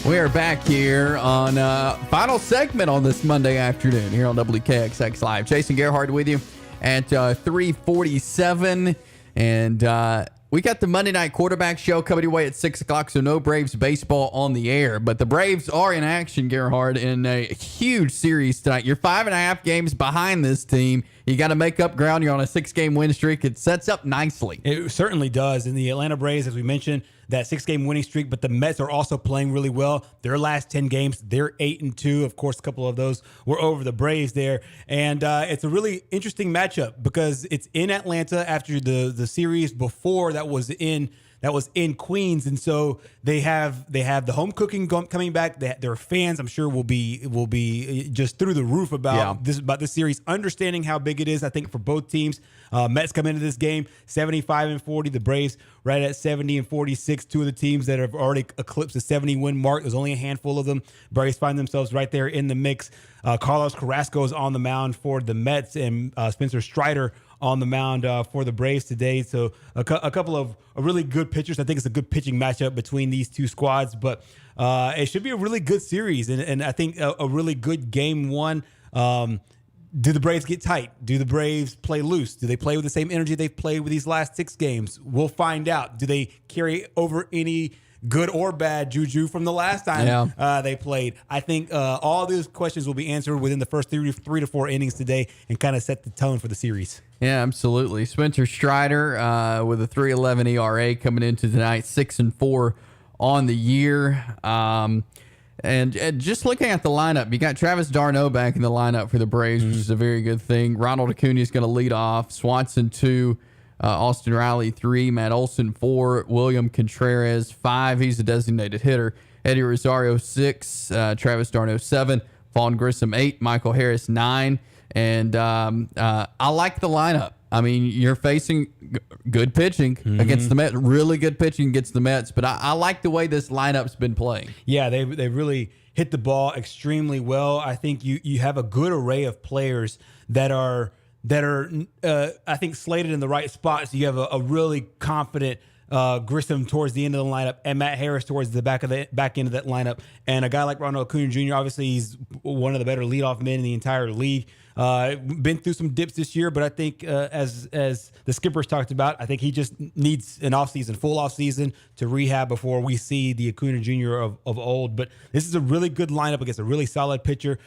We are back here on final segment on this Monday afternoon here on WKXX Live. Jason Gerhard with you at 3:47, and we got the Monday Night Quarterback Show coming your way at 6 o'clock, so no Braves baseball on the air. But the Braves are in action, Gerhard, in a huge series tonight. You're 5.5 games behind this team. You got to make up ground. You're on a 6-game win streak. It sets up nicely. It certainly does. And the Atlanta Braves, as we mentioned, that 6-game winning streak, but the Mets are also playing really well. Their last 10 games, they're 8-2. Of course, a couple of those were over the Braves there. And it's a really interesting matchup because it's in Atlanta after the series before that was in Queens, and so they have the home cooking coming back. Their fans, I'm sure, will be just through the roof about this series, understanding how big it is. I think for both teams, Mets come into this game 75-40. The Braves right at 70-46. Two of the teams that have already eclipsed the 70-win mark. There's only a handful of them. Braves find themselves right there in the mix. Carlos Carrasco is on the mound for the Mets, and Spencer Strider on the mound for the Braves today. So a couple of really good pitchers. I think it's a good pitching matchup between these two squads, but it should be a really good series. And I think a really good game one. Do the Braves get tight? Do the Braves play loose? Do they play with the same energy they've played with these last 6 games? We'll find out. Do they carry over any good or bad juju from the last time they played? I think all those questions will be answered within the first 3 to 4 innings today and kind of set the tone for the series. Yeah, absolutely. Spencer Strider with a 3.11 ERA coming into tonight, 6-4 on the year. And just looking at the lineup, you got Travis d'Arnaud back in the lineup for the Braves, which is a very good thing. Ronald Acuna is going to lead off. Swanson 2, Austin Riley 3, Matt Olson 4, William Contreras 5. He's a designated hitter. Eddie Rosario 6, Travis d'Arnaud 7, Vaughn Grissom 8, Michael Harris 9. And I like the lineup. I mean, you're facing good pitching against the Mets, really good pitching against the Mets, but I like the way this lineup's been playing. Yeah, they really hit the ball extremely well. I think you have a good array of players that are I think slated in the right spots. You have a really confident Grissom towards the end of the lineup, and Matt Harris towards the back end of that lineup, and a guy like Ronald Acuna Jr. Obviously, he's one of the better leadoff men in the entire league. Been through some dips this year, but I think as the skippers talked about, I think he just needs an full offseason to rehab before we see the Acuna Jr. of old. But this is a really good lineup against a really solid pitcher.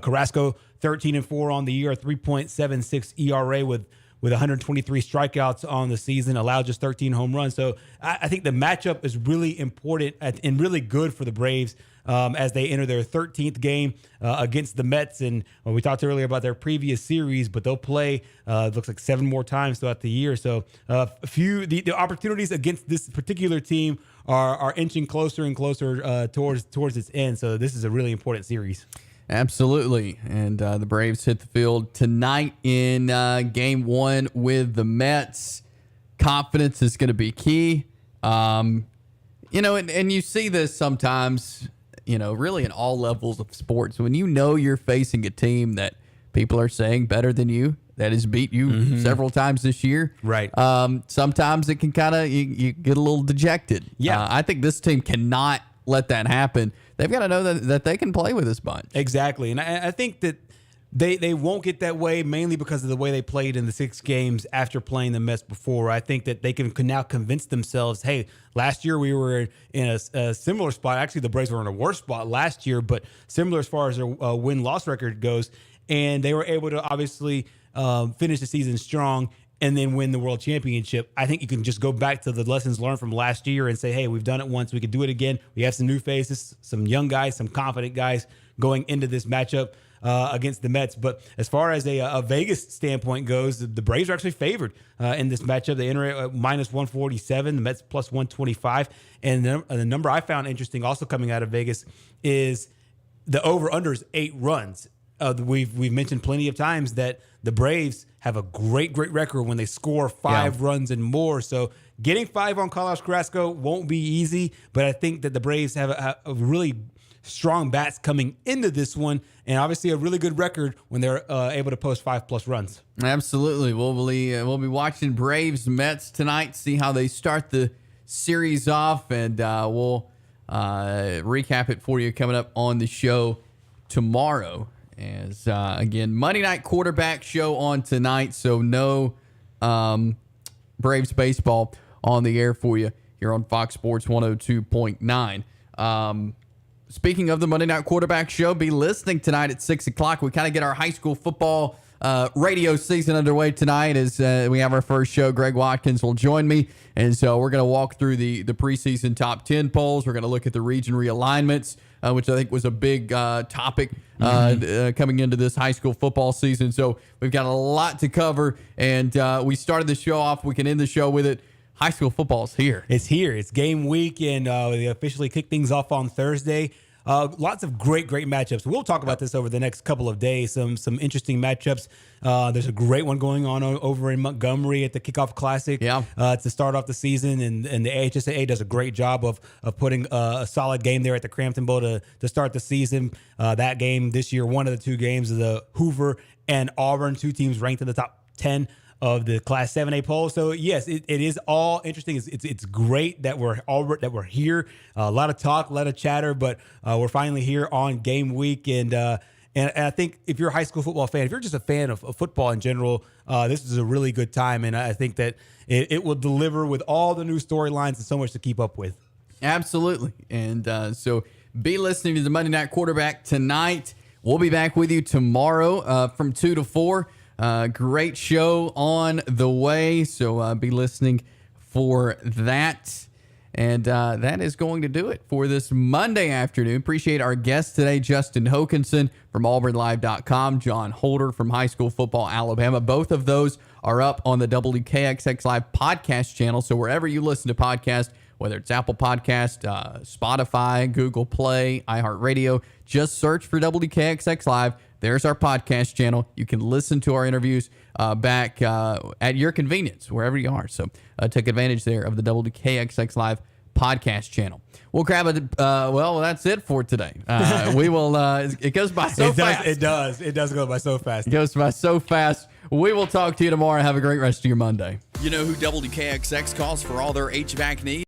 Carrasco 13-4 on the year, 3.76 ERA with 123 strikeouts on the season, allowed just 13 home runs. So I think the matchup is really important and really good for the Braves as they enter their 13th game against the Mets. And we talked earlier about their previous series, but they'll play, it looks like 7 more times throughout the year. So the opportunities against this particular team are inching closer and closer towards its end. So this is a really important series. Absolutely. And the Braves hit the field tonight in game 1 with the Mets. Confidence is going to be key. And you see this sometimes, really in all levels of sports. When you're facing a team that people are saying better than you, that has beat you several times this year. Right. Sometimes it can kind of, you get a little dejected. Yeah. I think this team cannot let that happen. They've got to know that they can play with this bunch. Exactly. And I think that they won't get that way mainly because of the way they played in the 6 games after playing the Mets before. I think that they can now convince themselves, hey, last year we were in a similar spot. Actually, the Braves were in a worse spot last year, but similar as far as their win-loss record goes. And they were able to obviously finish the season strong and then win the world championship. I think you can just go back to the lessons learned from last year and say, hey, we've done it once. We could do it again. We have some new faces, some young guys, some confident guys going into this matchup against the Mets. But as far as a Vegas standpoint goes, the Braves are actually favored in this matchup. They enter at -147, the Mets +125. And the number I found interesting also coming out of Vegas is the over-under is 8 runs. We've mentioned plenty of times that the Braves have a great record when they score 5 runs and more. So getting 5 on Carlos Carrasco won't be easy, but I think that the Braves have a really strong bats coming into this one, and obviously a really good record when they're able to post 5+ runs. Absolutely. We'll be watching Braves Mets tonight, see how they start the series off, and we'll recap it for you coming up on the show tomorrow. As again, Monday night quarterback show on tonight, so no Braves baseball on the air for you here on Fox Sports 102.9. Speaking of the Monday night quarterback show, be listening tonight at 6 o'clock. We kind of get our high school football radio season underway tonight as we have our first show. Greg Watkins will join me. And so we're going to walk through the preseason top 10 polls. We're going to look at the region realignments, which I think was a big topic coming into this high school football season. So we've got a lot to cover. And we started the show off. We can end the show with it. High school football is here. It's here. It's game week, and they officially kick things off on Thursday. Lots of great matchups. We'll talk about this over the next couple of days. Some interesting matchups. There's a great one going on over in Montgomery at the Kickoff Classic to start off the season, and the AHSAA does a great job of putting a solid game there at the Crampton Bowl to start the season. That game this year, one of the two games, is the Hoover and Auburn, two teams ranked in the top 10 of the Class 7A poll. So yes, it is all interesting. It's great that we're here. A lot of talk, a lot of chatter, but we're finally here on game week. And I think if you're a high school football fan, if you're just a fan of football in general, this is a really good time. And I think that it will deliver with all the new storylines and so much to keep up with. Absolutely. And so be listening to the Monday Night Quarterback tonight. We'll be back with you tomorrow from 2 to 4. Great show on the way, so be listening for that. And that is going to do it for this Monday afternoon. Appreciate our guest today, Justin Hokanson from AuburnLive.com, John Holder from High School Football Alabama. Both of those are up on the WKXX Live podcast channel, so wherever you listen to podcasts, whether it's Apple Podcast, Spotify, Google Play, iHeartRadio, just search for WKXX Live. There's our podcast channel. You can listen to our interviews back at your convenience, wherever you are. So take advantage there of the WKXX Live podcast channel. We'll grab it. Well, that's it for today. We will. It goes by so fast. It does go by so fast. It goes by so fast. We will talk to you tomorrow. Have a great rest of your Monday. You know who WKXX calls for all their HVAC needs?